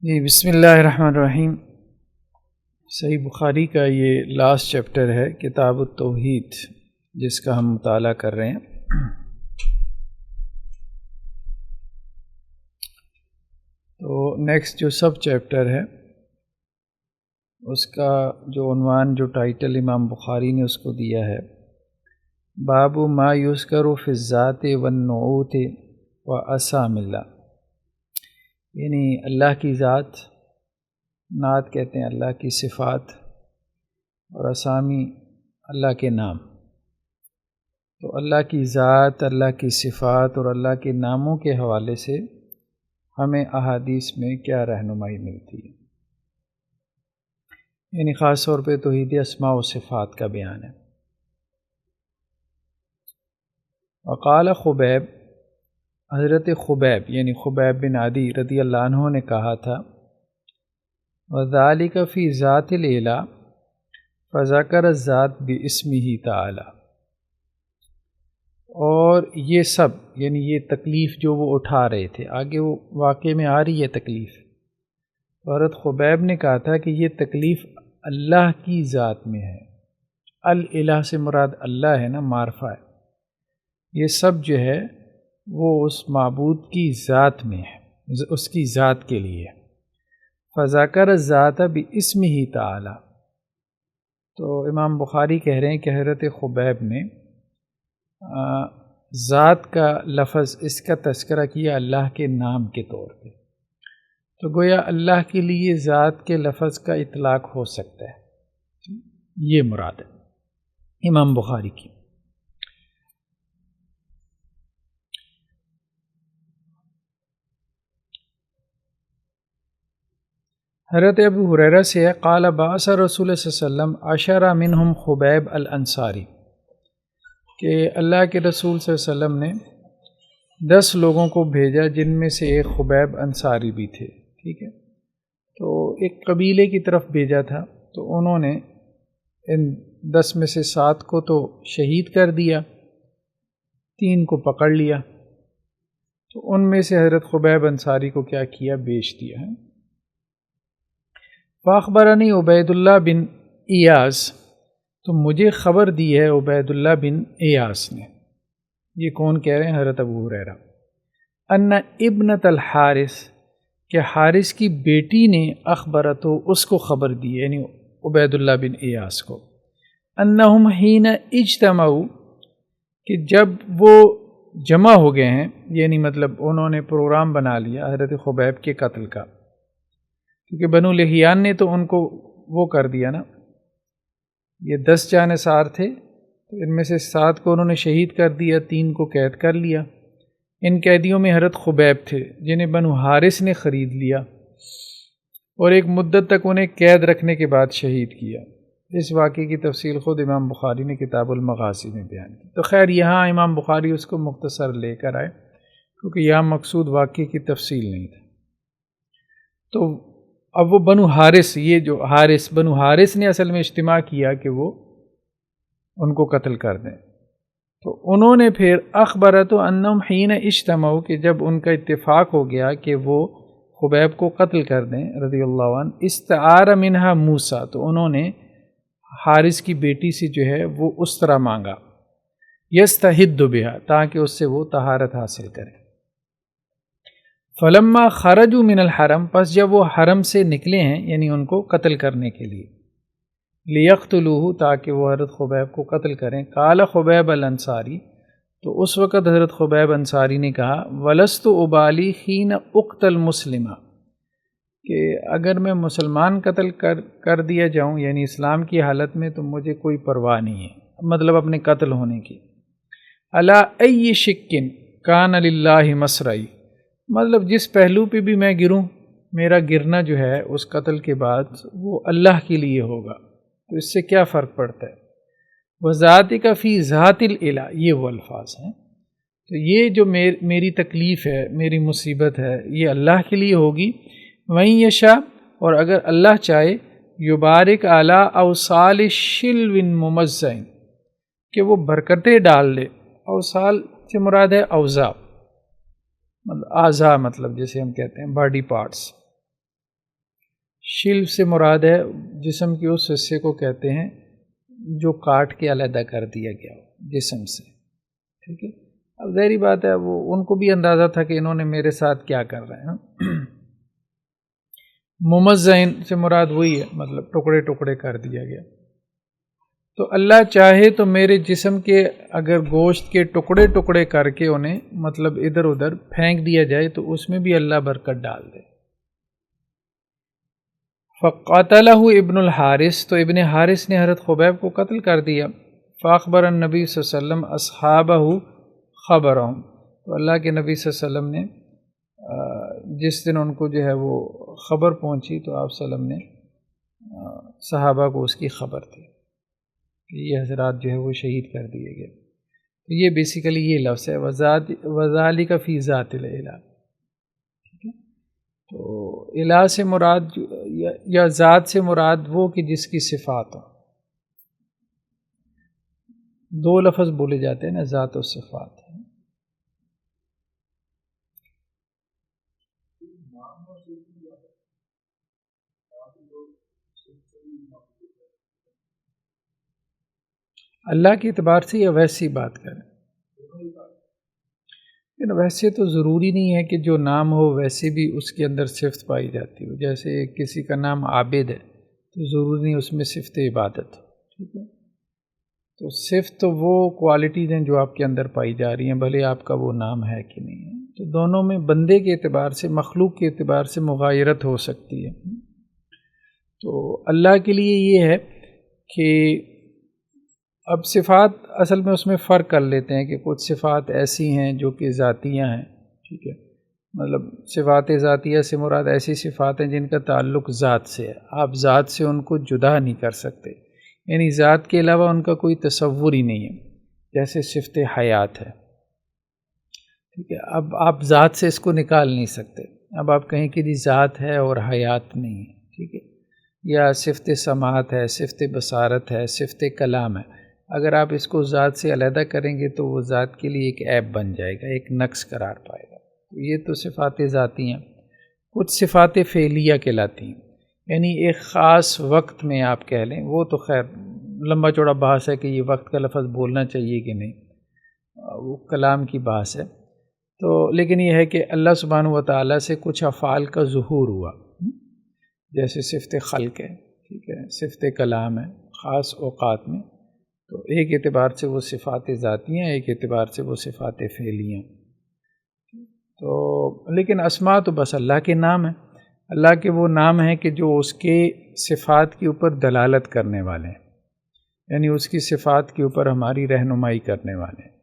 جی بسم اللہ الرحمن الرحیم۔ صحیح بخاری کا یہ لاسٹ چیپٹر ہے کتاب التوحید، جس کا ہم مطالعہ کر رہے ہیں۔ تو نیکسٹ جو سب چیپٹر ہے اس کا جو عنوان، جو ٹائٹل امام بخاری نے اس کو دیا ہے، باب ما یذکر فی الذات والنعوت واسام اللہ، یعنی اللہ کی ذات، نعت کہتے ہیں اللہ کی صفات، اور اسامی اللہ کے نام۔ تو اللہ کی ذات، اللہ کی صفات اور اللہ کے ناموں کے حوالے سے ہمیں احادیث میں کیا رہنمائی ملتی ہے، یعنی خاص طور پہ توحید اسماء و صفات کا بیان ہے۔ وقال خبیب، حضرت خبیب یعنی خبیب بن عدی رضی اللہ عنہ نے کہا تھا، وَذَلِكَ فِي ذَاتِ الْإِلَٰهِ فَذَكَرَ الذَّاتَ بِاسْمِهِ تعالی، اور یہ سب یعنی یہ تکلیف جو وہ اٹھا رہے تھے، آگے وہ واقعے میں آ رہی ہے تکلیف، حضرت خبیب نے کہا تھا کہ یہ تکلیف اللہ کی ذات میں ہے۔ الالہ سے مراد اللہ ہے نا، معرفہ ہے۔ یہ سب جو ہے وہ اس معبود کی ذات میں ہے، اس کی ذات کے لیے۔ فذکر الذات باسمہ تعالی، تو امام بخاری کہہ رہے ہیں کہ حضرت خبیب نے ذات کا لفظ، اس کا تذکرہ کیا اللہ کے نام کے طور پہ، تو گویا اللہ کے لیے ذات کے لفظ کا اطلاق ہو سکتا ہے، یہ مراد ہے امام بخاری کی۔ حضرت ابو ہریرہ سے ہے، قال بعث رسول صلی اللہ علیہ وسلم عشرہ منہم خبیب الانصاری، کہ اللہ کے رسول صلی اللہ علیہ وسلم نے 10 لوگوں کو بھیجا، جن میں سے ایک خبیب انصاری بھی تھے، ٹھیک ہے۔ تو ایک قبیلے کی طرف بھیجا تھا، تو انہوں نے ان 10 میں سے 7 کو تو شہید کر دیا، 3 کو پکڑ لیا، تو ان میں سے حضرت خبیب انصاری کو کیا کیا، بیچ دیا ہے۔ فاخبرنی عبید اللہ بن ایاس، تو مجھے خبر دی ہے عبید اللہ بن ایاس نے، یہ کون کہہ رہے ہیں؟ حضرت ابو ہریرہ، ان ابنۃ الحارث، کہ حارث کی بیٹی نے اخبرتو، اس کو خبر دی، یعنی عبید اللہ بن ایاس کو، انہم حین اجتمعوا، کہ جب وہ جمع ہو گئے ہیں، یعنی مطلب انہوں نے پروگرام بنا لیا حضرت خبیب کے قتل کا، کیونکہ بنو لحیان نے تو ان کو وہ کر دیا نا، یہ 10 جانثار تھے، تو ان میں سے 7 کو انہوں نے شہید کر دیا، 3 کو قید کر لیا۔ ان قیدیوں میں حضرت خبیب تھے، جنہیں بنو حارث نے خرید لیا، اور ایک مدت تک انہیں قید رکھنے کے بعد شہید کیا۔ اس واقعے کی تفصیل خود امام بخاری نے کتاب المغازی میں بیان کی۔ تو خیر یہاں امام بخاری اس کو مختصر لے کر آئے، کیونکہ یہاں مقصود واقعے کی تفصیل نہیں تھا۔ تو اب وہ بنو حارث، یہ جو بنو حارث نے اصل میں اجتماع کیا کہ وہ ان کو قتل کر دیں، تو انہوں نے پھر اخبرت انہم حین اجتمعوا، کہ جب ان کا اتفاق ہو گیا کہ وہ خبیب کو قتل کر دیں رضی اللہ عنہ، استعار منہا موسیٰ، تو انہوں نے حارث کی بیٹی سے جو ہے وہ اس طرح مانگا، یستحد بہا، تاکہ اس سے وہ طہارت حاصل کریں۔ فلما خرجوا من الحرم، پس جب وہ حرم سے نکلے ہیں، یعنی ان کو قتل کرنے کے لیے، لیقتلوہ، تاکہ وہ حضرت خبیب کو قتل کریں، قال خبیب الانصاری، تو اس وقت حضرت خبیب انصاری نے کہا، ولست ابالی حین اقتل مسلمہ، کہ اگر میں مسلمان قتل کر دیا جاؤں، یعنی اسلام کی حالت میں، تو مجھے کوئی پرواہ نہیں ہے، مطلب اپنے قتل ہونے کی۔ علی ای شکن کان للہ مسرعی، مطلب جس پہلو پہ بھی میں گروں، میرا گرنا جو ہے اس قتل کے بعد وہ اللہ کے لیے ہوگا، تو اس سے کیا فرق پڑتا ہے؟ وَذَاتِكَ فِي ذَاتِ الْإِلَٰهِ، یہ وہ الفاظ ہیں۔ تو یہ جو میری تکلیف ہے، میری مصیبت ہے، یہ اللہ کے لیے ہوگی۔ وَإِن يَشَاء، اور اگر اللہ چاہے، يُبَارِكْ عَلَىٰ أَوْصَالِ شِلْوٍ مُمَزَّعٍ، کہ وہ برکتیں ڈال دے۔ اوصال سے مراد ہے اوضاع، مطلب اعضاء، مطلب جیسے ہم کہتے ہیں باڈی پارٹس، شلب سے مراد ہے جسم کے اس حصے کو کہتے ہیں جو کاٹ کے علیحدہ کر دیا گیا ہو جسم سے، ٹھیک ہے۔ اب ظاہری بات ہے وہ ان کو بھی اندازہ تھا کہ انہوں نے میرے ساتھ کیا کر رہے ہیں۔ ممزین سے مراد وہی ہے، مطلب ٹکڑے ٹکڑے کر دیا گیا۔ تو اللہ چاہے تو میرے جسم کے اگر گوشت کے ٹکڑے ٹکڑے کر کے انہیں مطلب ادھر ادھر پھینک دیا جائے تو اس میں بھی اللہ برکت ڈال دے۔ فقاتلہ ابن الحارث، تو ابن حارث نے حضرت خبیب کو قتل کر دیا۔ فاخبر النبی صلی اللہ علیہ وسلم اصحابہ خبرہم، تو اللہ کے نبی صلی اللہ علیہ وسلم نے جس دن ان کو جو ہے وہ خبر پہنچی تو آپ صلی اللہ علیہ وسلم نے صحابہ کو اس کی خبر دی کہ یہ حضرات جو ہے وہ شہید کر دیے گئے۔ تو یہ بیسیکلی یہ لفظ ہے وذالک فی ذات الالہ، ٹھیک ہے۔ تو الہ سے مراد یا ذات سے مراد وہ کہ جس کی صفات ہو، دو لفظ بولے جاتے ہیں نا، ذات و صفات۔ اللہ کے اعتبار سے یا ویسی بات کریں، لیکن ویسے تو ضروری نہیں ہے کہ جو نام ہو ویسے بھی اس کے اندر صفت پائی جاتی ہو۔ جیسے کسی کا نام عابد ہے تو ضروری نہیں اس میں صفت عبادت ہو، ٹھیک ہے۔ تو صفت تو وہ کوالٹیز ہیں جو آپ کے اندر پائی جا رہی ہیں، بھلے آپ کا وہ نام ہے کہ نہیں ہے۔ تو دونوں میں بندے کے اعتبار سے، مخلوق کے اعتبار سے مغایرت ہو سکتی ہے۔ تو اللہ کے لیے یہ ہے کہ اب صفات اصل میں اس میں فرق کر لیتے ہیں کہ کچھ صفات ایسی ہیں جو کہ ذاتیہ ہیں، ٹھیک ہے۔ مطلب صفات ذاتیہ سے مراد ایسی صفات ہیں جن کا تعلق ذات سے ہے، آپ ذات سے ان کو جدا نہیں کر سکتے، یعنی ذات کے علاوہ ان کا کوئی تصور ہی نہیں ہے، جیسے صفت حیات ہے، ٹھیک ہے۔ اب آپ ذات سے اس کو نکال نہیں سکتے، اب آپ کہیں کہ جی ذات ہے اور حیات نہیں ہے، ٹھیک ہے۔ یا صفت سماعت ہے، صفت بصارت ہے، صفت کلام ہے، اگر آپ اس کو ذات سے علیحدہ کریں گے تو وہ ذات کے لیے ایک عیب بن جائے گا، ایک نقص قرار پائے گا۔ تو یہ تو صفات ذاتی ہیں۔ کچھ صفات فعلیہ کہلاتی ہیں، یعنی ایک خاص وقت میں آپ کہہ لیں، وہ تو خیر لمبا چوڑا بحث ہے کہ یہ وقت کا لفظ بولنا چاہیے کہ نہیں، وہ کلام کی بحث ہے۔ تو لیکن یہ ہے کہ اللہ سبحانہ و تعالیٰ سے کچھ افعال کا ظہور ہوا، جیسے صفت خلق ہے، ٹھیک ہے، صفت کلام ہے خاص اوقات میں، تو ایک اعتبار سے وہ صفات ذاتی ہیں، ایک اعتبار سے وہ صفات فعلی ہیں۔ تو لیکن اسماء تو بس اللہ کے نام ہیں، اللہ کے وہ نام ہیں کہ جو اس کے صفات کے اوپر دلالت کرنے والے ہیں، یعنی اس کی صفات کے اوپر ہماری رہنمائی کرنے والے ہیں۔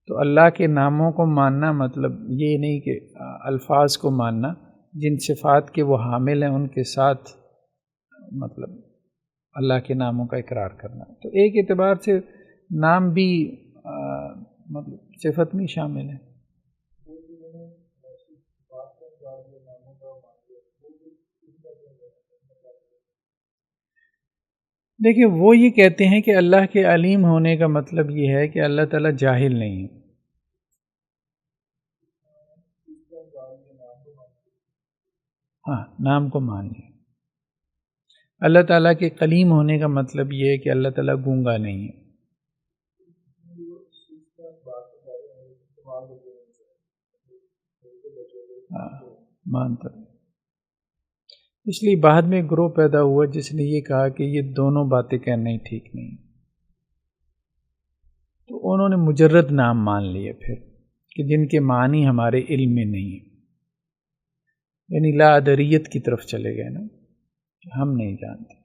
تو اللہ کے ناموں کو ماننا مطلب یہ نہیں کہ الفاظ کو ماننا، جن صفات کے وہ حامل ہیں ان کے ساتھ مطلب اللہ کے ناموں کا اقرار کرنا۔ تو ایک اعتبار سے نام بھی مطلب صفت میں شامل ہے۔ دیکھیں وہ یہ کہتے ہیں کہ اللہ کے علیم ہونے کا مطلب یہ ہے کہ اللہ تعالیٰ جاہل نہیں ہے۔ ہاں، نام کو مان لیں۔ اللہ تعالیٰ کے کلیم ہونے کا مطلب یہ ہے کہ اللہ تعالیٰ گونگا نہیں ہے۔ ہاں، مانتا ہے۔ اس لیے بعد میں گروہ پیدا ہوا جس نے یہ کہا کہ یہ دونوں باتیں کہنا ہی ٹھیک نہیں، تو انہوں نے مجرد نام مان لیے پھر کہ جن کے معنی ہمارے علم میں نہیں ہیں، یعنی لا ادریت کی طرف چلے گئے نا، کہ ہم نہیں جانتے۔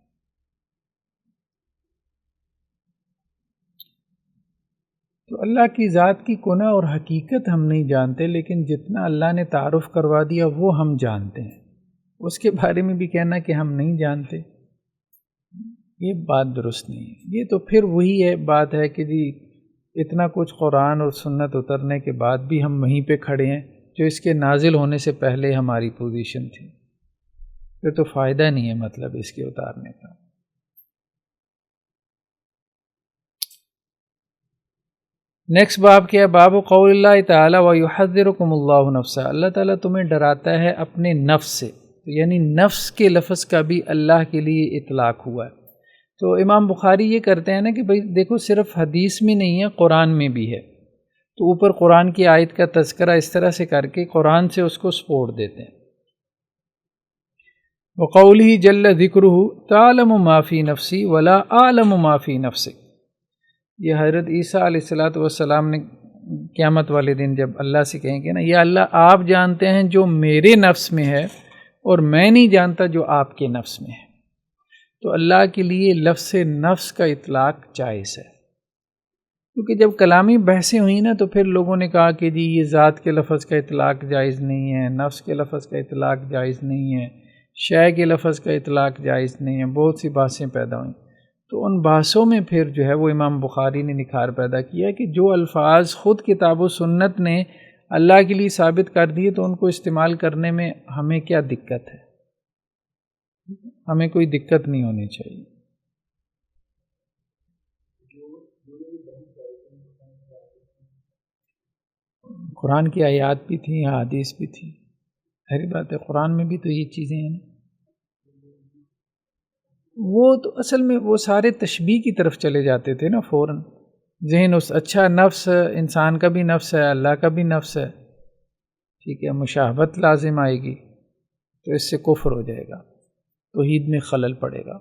تو اللہ کی ذات کی کنہ اور حقیقت ہم نہیں جانتے، لیکن جتنا اللہ نے تعارف کروا دیا وہ ہم جانتے ہیں، اس کے بارے میں بھی کہنا کہ ہم نہیں جانتے، یہ بات درست نہیں ہے۔ یہ تو پھر وہی ہے بات ہے کہ جی اتنا کچھ قرآن اور سنت اترنے کے بعد بھی ہم وہیں پہ کھڑے ہیں جو اس کے نازل ہونے سے پہلے ہماری پوزیشن تھی، پھر تو فائدہ نہیں ہے مطلب اس کے اتارنے کا۔ نیکسٹ باب کیا ہے؟ باب قول اللہ تعالیٰ وَيُحَذِّرُكُمُ اللَّهُ نَفْسَهُ، اللہ تعالیٰ تمہیں ڈراتا ہے اپنے نفس سے، تو یعنی نفس کے لفظ کا بھی اللہ کے لیے اطلاق ہوا ہے۔ تو امام بخاری یہ کرتے ہیں نا کہ بھئی دیکھو صرف حدیث میں نہیں ہے، قرآن میں بھی ہے، تو اوپر قرآن کی آیت کا تذکرہ اس طرح سے کر کے قرآن سے اس کو سپورٹ دیتے ہیں۔ وقولہ جل ذکرہ تعلم ما فی نفسی ولا اعلم ما فی نفسک، یہ حضرت عیسیٰ علیہ السلام نے قیامت والے دن جب اللہ سے کہیں گے نا، یا اللہ آپ جانتے ہیں جو میرے نفس میں ہے اور میں نہیں جانتا جو آپ کے نفس میں ہے، تو اللہ کے لیے لفظ نفس کا اطلاق جائز ہے۔ کیونکہ جب کلامی بحثیں ہوئیں نا تو پھر لوگوں نے کہا کہ جی یہ ذات کے لفظ کا اطلاق جائز نہیں ہے، نفس کے لفظ کا اطلاق جائز نہیں ہے، شے کے لفظ کا اطلاق جائز نہیں ہے، بہت سی بحثیں پیدا ہوئیں۔ تو ان بحثوں میں پھر جو ہے وہ امام بخاری نے نکھار پیدا کیا کہ جو الفاظ خود کتاب و سنت نے اللہ کے لیے ثابت کر دیے تو ان کو استعمال کرنے میں ہمیں کیا دقت ہے، ہمیں کوئی دقت نہیں ہونی چاہیے۔ قرآن کی آیات بھی تھیں، احادیث بھی تھیں، ہری بات ہے، قرآن میں بھی تو یہ چیزیں ہیں نا۔ وہ تو اصل میں وہ سارے تشبیہ کی طرف چلے جاتے تھے نا فوراً، ذہن اس اچھا نفس انسان کا بھی نفس ہے، اللہ کا بھی نفس ہے، ٹھیک ہے، مشابہت لازم آئے گی تو اس سے کفر ہو جائے گا، توحید میں خلل پڑے گا،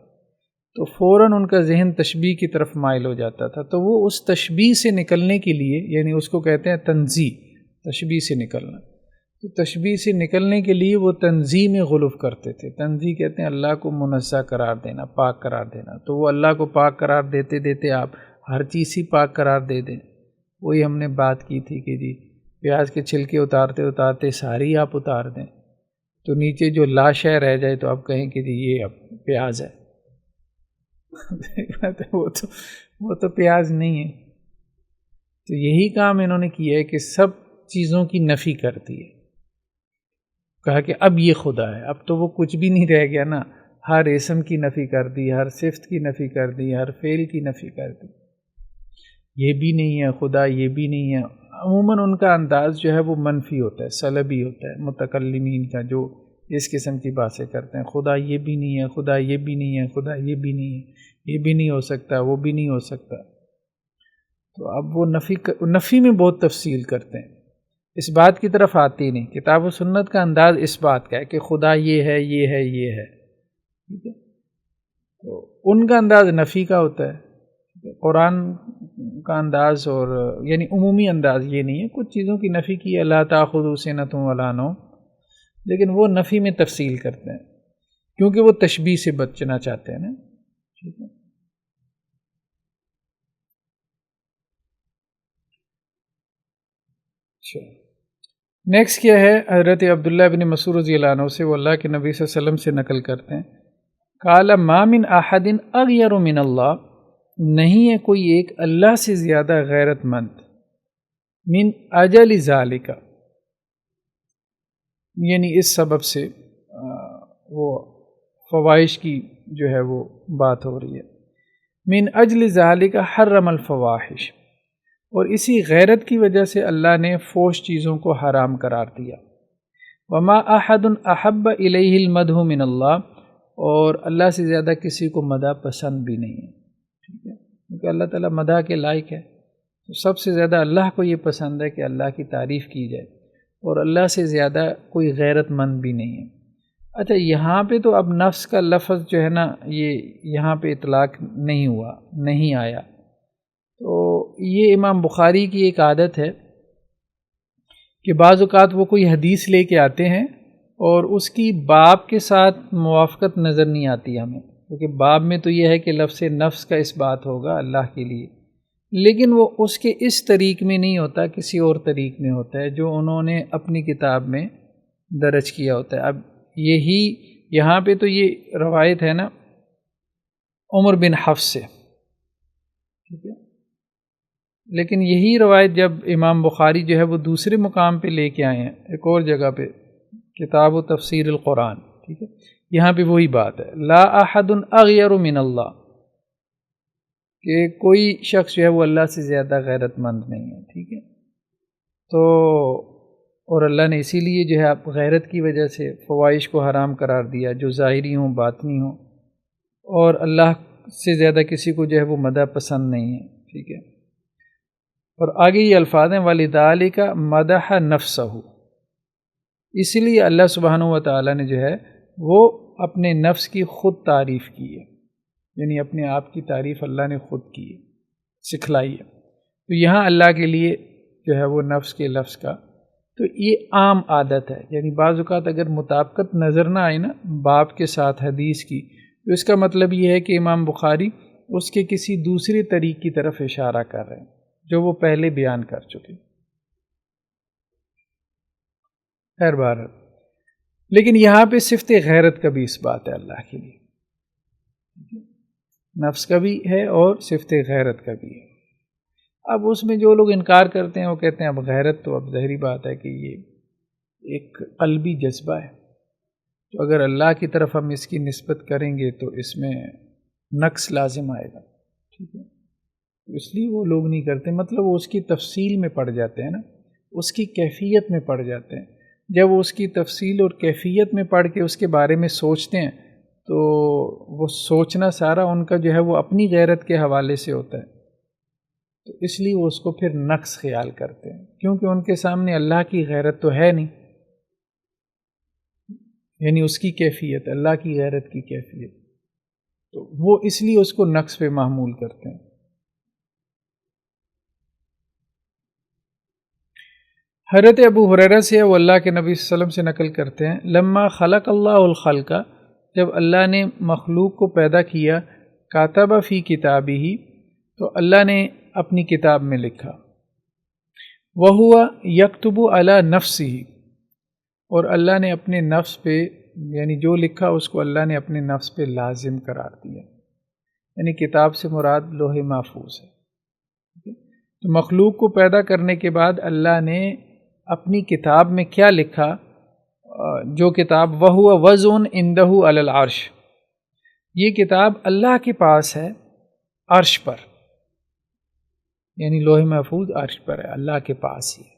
تو فوراً ان کا ذہن تشبیہ کی طرف مائل ہو جاتا تھا۔ تو وہ اس تشبیہ سے نکلنے کے لیے، یعنی اس کو کہتے ہیں تنزیہ، تشبیہ سے نکلنا، تو تشبیہ سے نکلنے کے لیے وہ تنزیہ میں غلو کرتے تھے۔ تنزیہ کہتے ہیں اللہ کو منزہ قرار دینا، پاک قرار دینا، تو وہ اللہ کو پاک قرار دیتے دیتے آپ ہر چیز ہی پاک قرار دے دیں۔ وہی ہم نے بات کی تھی کہ جی پیاز کے چھلکے اتارتے اتارتے ساری آپ اتار دیں تو نیچے جو لاش ہے رہ جائے تو آپ کہیں کہ جی یہ اب پیاز ہے وہ تو پیاز نہیں ہے۔ تو یہی کام انہوں نے کیا ہے کہ سب چیزوں کی نفی کر دی ہے، کہا کہ اب یہ خدا ہے، اب تو وہ کچھ بھی نہیں رہ گیا نا، ہر اسم کی نفی کر دی، ہر صفت کی نفی کر دی، ہر فعل کی نفی کر دی، یہ بھی نہیں ہے خدا، یہ بھی نہیں ہے۔ عموماً ان کا انداز جو ہے وہ منفی ہوتا ہے، سلبی ہوتا ہے، متکلمین کا جو اس قسم کی باتیں کرتے ہیں، خدا یہ بھی نہیں ہے، خدا یہ بھی نہیں ہے، خدا یہ بھی نہیں ہے، یہ بھی نہیں ہو سکتا، وہ بھی نہیں ہو سکتا۔ تو اب وہ نفی میں بہت تفصیل کرتے ہیں، اس بات کی طرف آتی نہیں۔ کتاب و سنت کا انداز اس بات کا ہے کہ خدا یہ ہے، یہ ہے، یہ ہے، ٹھیک ہے، تو ان کا انداز نفی کا ہوتا ہے۔ قرآن کا انداز اور یعنی عمومی انداز یہ نہیں ہے، کچھ چیزوں کی نفی کی، لا تأخذہ سنۃ ولا نوم، لیکن وہ نفی میں تفصیل کرتے ہیں کیونکہ وہ تشبیہ سے بچنا چاہتے ہیں نا، ٹھیک ہے۔ نیکسٹ کیا ہے، حضرت عبداللہ بن مسعود رضی اللہ عنہ سے، وہ اللہ کے نبی صلی اللہ علیہ وسلم سے نقل کرتے ہیں، قال ما من احد اغیر من اللہ، نہیں ہے کوئی ایک اللہ سے زیادہ غیرت مند، من اجل ذالک، یعنی اس سبب سے وہ فواحش کی جو ہے وہ بات ہو رہی ہے، من اجل ذالک حرم الفواحش، اور اسی غیرت کی وجہ سے اللہ نے فحش چیزوں کو حرام قرار دیا۔ وما احد احب الیہ المدح من اللہ، اور اللہ سے زیادہ کسی کو مدح پسند بھی نہیں ہے، ٹھیک ہے، کیونکہ اللہ تعالیٰ مدح کے لائق ہے، تو سب سے زیادہ اللہ کو یہ پسند ہے کہ اللہ کی تعریف کی جائے، اور اللہ سے زیادہ کوئی غیرت مند بھی نہیں ہے۔ اچھا یہاں پہ تو اب نفس کا لفظ جو ہے نا یہ یہاں پہ اطلاق نہیں ہوا، نہیں آیا، تو یہ امام بخاری کی ایک عادت ہے کہ بعض اوقات وہ کوئی حدیث لے کے آتے ہیں اور اس کی باب کے ساتھ موافقت نظر نہیں آتی ہمیں، کیونکہ باب میں تو یہ ہے کہ لفظ نفس کا اس بات ہوگا اللہ کے لیے، لیکن وہ اس کے اس طریق میں نہیں ہوتا، کسی اور طریق میں ہوتا ہے جو انہوں نے اپنی کتاب میں درج کیا ہوتا ہے۔ اب یہی یہاں پہ تو یہ روایت ہے نا عمر بن حفص سے، ٹھیک ہے، لیکن یہی روایت جب امام بخاری جو ہے وہ دوسرے مقام پہ لے کے آئے ہیں، ایک اور جگہ پہ کتاب و تفسیر القرآن، ٹھیک ہے، یہاں پہ وہی بات ہے، لا احد اغیر من اللہ، کہ کوئی شخص جو ہے وہ اللہ سے زیادہ غیرت مند نہیں ہے، ٹھیک ہے۔ تو اور اللہ نے اسی لیے جو ہے آپ غیرت کی وجہ سے فواہش کو حرام قرار دیا، جو ظاہری ہوں باطنی ہوں، اور اللہ سے زیادہ کسی کو جو ہے وہ مدح پسند نہیں ہے، ٹھیک ہے۔ اور آگے یہ الفاظ ہیں وَلِذَالِکَ مَدَحَ نَفْسَهُ، اس لیے اللہ سبحانہ و تعالیٰ نے جو ہے وہ اپنے نفس کی خود تعریف کی ہے، یعنی اپنے آپ کی تعریف اللہ نے خود کی ہے، سکھلائی ہے۔ تو یہاں اللہ کے لیے جو ہے وہ نفس کے لفظ کا، تو یہ عام عادت ہے، یعنی بعض اوقات اگر مطابقت نظر نہ آئے نا باب کے ساتھ حدیث کی، تو اس کا مطلب یہ ہے کہ امام بخاری اس کے کسی دوسری طریق کی طرف اشارہ کر رہے ہیں جو وہ پہلے بیان کر چکے۔ خیر بار، لیکن یہاں پہ صفت غیرت کا بھی اس بات ہے اللہ کے لیے، نفس کا بھی ہے اور صفت غیرت کا بھی ہے۔ اب اس میں جو لوگ انکار کرتے ہیں وہ کہتے ہیں اب غیرت تو اب ظاہری بات ہے کہ یہ ایک قلبی جذبہ ہے، تو اگر اللہ کی طرف ہم اس کی نسبت کریں گے تو اس میں نقص لازم آئے گا، ٹھیک ہے، اس لیے وہ لوگ نہیں کرتے، مطلب وہ اس کی تفصیل میں پڑ جاتے ہیں نا، اس کی کیفیت میں پڑ جاتے ہیں۔ جب وہ اس کی تفصیل اور کیفیت میں پڑھ کے اس کے بارے میں سوچتے ہیں تو وہ سوچنا سارا ان کا جو ہے وہ اپنی غیرت کے حوالے سے ہوتا ہے، تو اس لیے وہ اس کو پھر نقص خیال کرتے ہیں، کیونکہ ان کے سامنے اللہ کی غیرت تو ہے نہیں، یعنی اس کی کیفیت، اللہ کی غیرت کی کیفیت، تو وہ اس لیے اس کو نقص پہ محمول کرتے ہیں۔ حضرت ابو ہریرہ سے وہ اللہ کے نبی صلی اللہ علیہ وسلم سے نقل کرتے ہیں، لما خلق اللہ الخلق، جب اللہ نے مخلوق کو پیدا کیا، کاتب فی کتابہ، تو اللہ نے اپنی کتاب میں لکھا، وہوا یکتب علی نفسہ، اور اللہ نے اپنے نفس پہ، یعنی جو لکھا اس کو اللہ نے اپنے نفس پہ لازم قرار دیا، یعنی کتاب سے مراد لوح محفوظ ہے۔ تو مخلوق کو پیدا کرنے کے بعد اللہ نے اپنی کتاب میں کیا لکھا، جو کتاب وَهُوَ وَضْعٌ عِندَهُ عَلَى الْعَرْشِ، یہ کتاب اللہ کے پاس ہے عرش پر، یعنی لوح محفوظ عرش پر ہے، اللہ کے پاس ہی ہے۔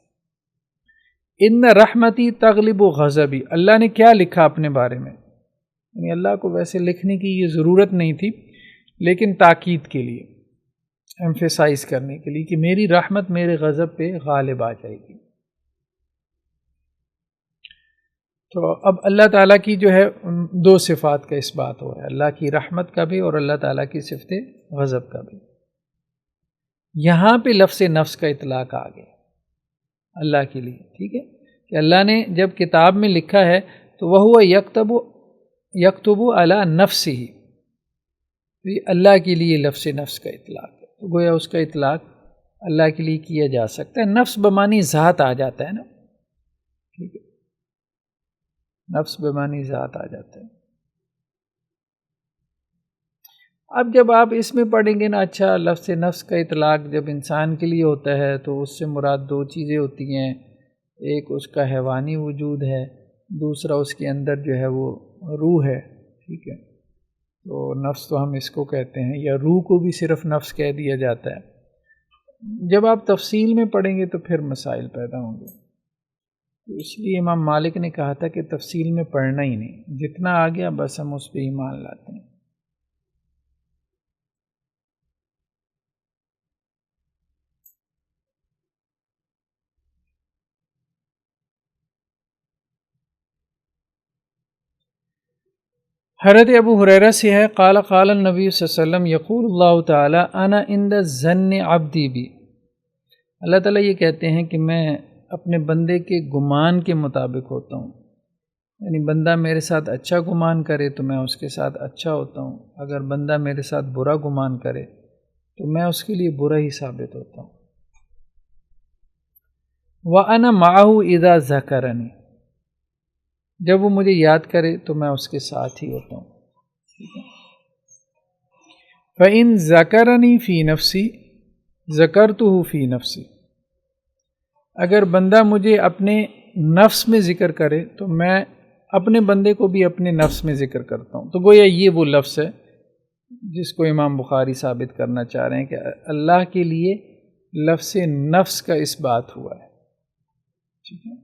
ان رحمتی تغلب غضبی، اللہ نے کیا لکھا اپنے بارے میں، یعنی اللہ کو ویسے لکھنے کی یہ ضرورت نہیں تھی، لیکن تاکید کے لیے، ایمفیسائز کرنے کے لیے کہ میری رحمت میرے غضب پہ غالب آ جائے گی۔ تو اب اللہ تعالیٰ کی جو ہے دو صفات کا اس بات ہو رہا ہے، اللہ کی رحمت کا بھی اور اللہ تعالیٰ کی صفت غضب کا بھی۔ یہاں پہ لفظ نفس کا اطلاق آ گیا اللہ کے لیے، ٹھیک ہے، کہ اللہ نے جب کتاب میں لکھا ہے تو وہ یکتب علی نفسہ، یہ اللہ کے لیے لفظ نفس کا اطلاق ہے، تو گویا اس کا اطلاق اللہ کے لیے کیا جا سکتا ہے۔ نفس بمانی ذات آ جاتا ہے نا، ٹھیک ہے، نفس بمانی ذات آ جاتا ہے۔ اب جب آپ اس میں پڑھیں گے نا، اچھا لفظ نفس کا اطلاق جب انسان کے لیے ہوتا ہے تو اس سے مراد دو چیزیں ہوتی ہیں، ایک اس کا حیوانی وجود ہے، دوسرا اس کے اندر جو ہے وہ روح ہے، ٹھیک ہے، تو نفس تو ہم اس کو کہتے ہیں، یا روح کو بھی صرف نفس کہہ دیا جاتا ہے۔ جب آپ تفصیل میں پڑھیں گے تو پھر مسائل پیدا ہوں گے، تو اس لیے امام مالک نے کہا تھا کہ تفصیل میں پڑھنا ہی نہیں، جتنا آ گیا بس ہم اس پہ ایمان لاتے ہیں۔ حضرت ابو ہریرہ سے ہے، قال قال النبی صلی اللہ علیہ وسلم یقول اللہ تعالی انا عند ظن عبدی بی، اللہ تعالیٰ یہ کہتے ہیں کہ میں اپنے بندے کے گمان کے مطابق ہوتا ہوں، یعنی بندہ میرے ساتھ اچھا گمان کرے تو میں اس کے ساتھ اچھا ہوتا ہوں، اگر بندہ میرے ساتھ برا گمان کرے تو میں اس کے لیے برا ہی ثابت ہوتا ہوں۔ وَأَنَا مَعَهُ إِذَا ذَكَرَنِي، جب وہ مجھے یاد کرے تو میں اس کے ساتھ ہی ہوتا ہوں، ٹھیک ہے۔ فَإِن ذَكَرَنِي فِي نَفْسِي ذَكَرْتُهُ فِي نَفْسِي، اگر بندہ مجھے اپنے نفس میں ذکر کرے تو میں اپنے بندے کو بھی اپنے نفس میں ذکر کرتا ہوں۔ تو گویا یہ وہ لفظ ہے جس کو امام بخاری ثابت کرنا چاہ رہے ہیں کہ اللہ کے لیے لفظ نفس کا اس بات ہوا ہے، ٹھیک ہے۔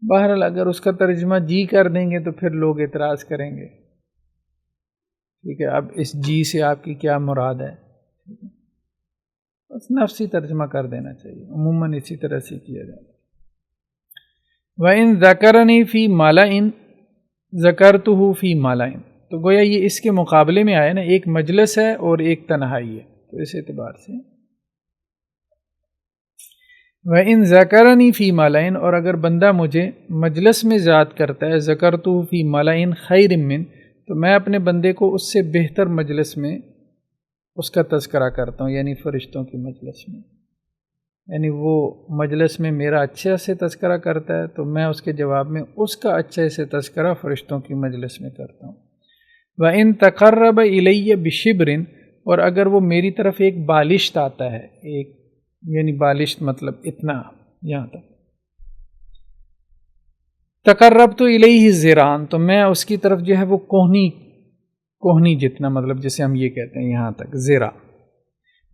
بہرحال اگر اس کا ترجمہ جی کر دیں گے تو پھر لوگ اعتراض کریں گے، ٹھیک ہے، اب اس جی سے آپ کی کیا مراد ہے؟ بس نفسی ترجمہ کر دینا چاہیے، عموماً اسی طرح سے کیا جاتا ہے۔ وَإِن ذَكَرَنِي فِي مَلَئٍ ذَكَرْتُهُ فِي مَلَئٍ، تو گویا یہ اس کے مقابلے میں آیا نا، ایک مجلس ہے اور ایک تنہائی ہے، تو اس اعتبار سے وَإِن ذَكَرَنِي فِي مَلَئٍ، اور اگر بندہ مجھے مجلس میں ذات کرتا ہے، ذَكَرْتُهُ فِي مَلَئٍ خَيْرٍ مِّن، تو میں اپنے بندے کو اس سے بہتر مجلس میں اس کا تذکرہ کرتا ہوں، یعنی فرشتوں کی مجلس میں، یعنی وہ مجلس میں میرا اچھے سے تذکرہ کرتا ہے تو میں اس کے جواب میں اس کا اچھے سے تذکرہ فرشتوں کی مجلس میں کرتا ہوں۔ وَإِن تَقَرَّبَ إِلَيَّ بِشِبْرٍ، اور اگر وہ میری طرف ایک بالشت آتا ہے، ایک یعنی بالشت مطلب اتنا یہاں تک، تقربت الیہ ذراعًا، تو میں اس کی طرف جو ہے وہ کوہنی جتنا، مطلب جسے ہم یہ کہتے ہیں یہاں تک ذراع۔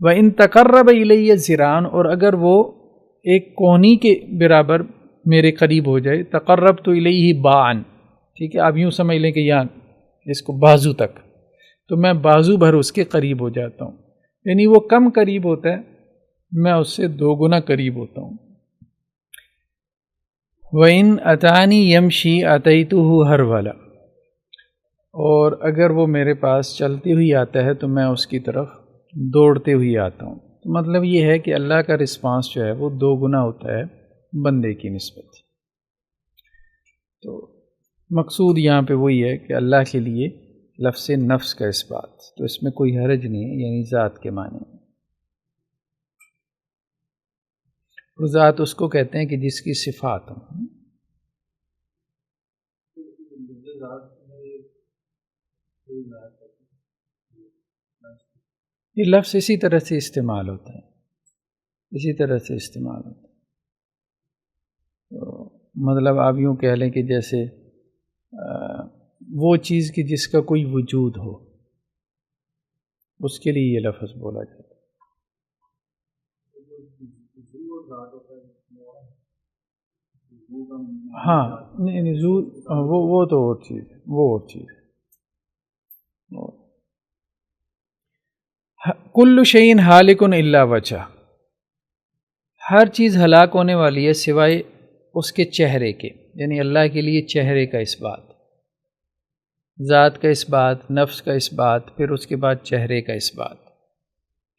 وَإِن تَقَرَّبَ إِلَيَّ ذراعًا، اور اگر وہ ایک کوہنی کے برابر میرے قریب ہو جائے، تقربت الیہ باعًا، ٹھیک ہے، آپ یوں سمجھ لیں کہ یہاں اس کو بازو تک، تو میں بازو بھر اس کے قریب ہو جاتا ہوں، یعنی وہ کم قریب ہوتا ہے، میں اس سے 2 گنا قریب ہوتا ہوں۔ وَإِنْ أَتَانِي يَمْشِي أَتَيْتُهُ هَرْوَلًا، اور اگر وہ میرے پاس چلتی ہوئی آتا ہے تو میں اس کی طرف دوڑتے ہوئی آتا ہوں۔ تو مطلب یہ ہے کہ اللہ کا رسپانس جو ہے وہ 2 گنا ہوتا ہے بندے کی نسبت۔ تو مقصود یہاں پہ وہی ہے کہ اللہ کے لیے لفظ نفس کا اس بات، تو اس میں کوئی حرج نہیں ہے، یعنی ذات کے معنی میں۔ اور ذات اس کو کہتے ہیں کہ جس کی صفات ہوں۔ یہ لفظ اسی طرح سے استعمال ہوتا ہے، اسی طرح سے استعمال ہوتا ہے۔ تو مطلب آپ یوں کہہ لیں کہ جیسے وہ چیز کی جس کا کوئی وجود ہو، اس کے لیے یہ لفظ بولا جاتا ہے۔ ہاں نہیں وہ تو اور چیز ہے، وہ اور چیز ہے۔ کل شیء ہالک الا وجہ، ہر چیز ہلاک ہونے والی ہے سوائے اس کے چہرے کے، یعنی اللہ کے لیے چہرے کا اس بات، ذات کا اس بات، نفس کا اس بات، پھر اس کے بعد چہرے کا اس بات۔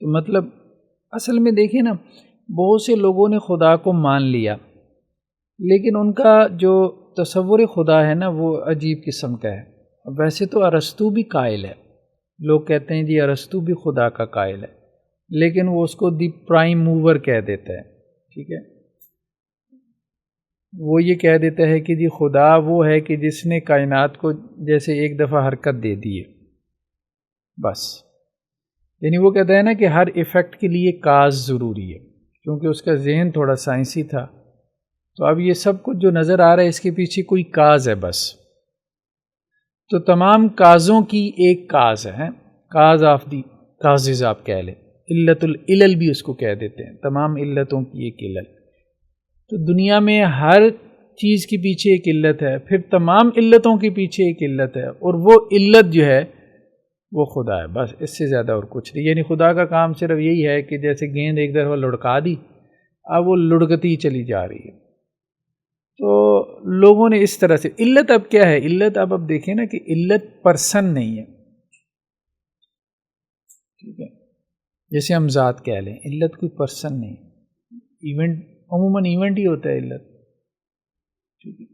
تو مطلب اصل میں دیکھیں نا، بہت سے لوگوں نے خدا کو مان لیا، لیکن ان کا جو تصور خدا ہے نا وہ عجیب قسم کا ہے۔ ویسے تو ارسطو بھی قائل ہے، لوگ کہتے ہیں جی ارسطو بھی خدا کا قائل ہے، لیکن وہ اس کو دی پرائم موور کہہ دیتا ہے، ٹھیک ہے، وہ یہ کہہ دیتا ہے کہ جی خدا وہ ہے کہ جس نے کائنات کو جیسے ایک دفعہ حرکت دے دی ہے بس، یعنی وہ کہتا ہے نا کہ ہر ایفیکٹ کے لیے کاز ضروری ہے، کیونکہ اس کا ذہن تھوڑا سائنسی تھا، تو اب یہ سب کچھ جو نظر آ رہا ہے اس کے پیچھے کوئی کاز ہے بس۔ تو تمام کازوں کی ایک کاز ہے، کاز آف دی کازز آپ کہہ لیں، علت العلل بھی اس کو کہہ دیتے ہیں، تمام علتوں کی ایک علت۔ تو دنیا میں ہر چیز کے پیچھے ایک علت ہے، پھر تمام علتوں کے پیچھے ایک علت ہے، اور وہ علت جو ہے وہ خدا ہے، بس اس سے زیادہ اور کچھ نہیں۔ یعنی خدا کا کام صرف یہی ہے کہ جیسے گیند ایک دفعہ لڑکا دی، اب وہ لڑکتی چلی جا رہی ہے۔ تو لوگوں نے اس طرح سے علت، اب کیا ہے علت، اب دیکھیں نا کہ علت پرسن نہیں ہے، ٹھیک ہے، جیسے ہم ذات کہہ لیں، علت کوئی پرسن نہیں، ایونٹ عموماً ایونٹ ہی ہوتا ہے علت، ٹھیک ہے۔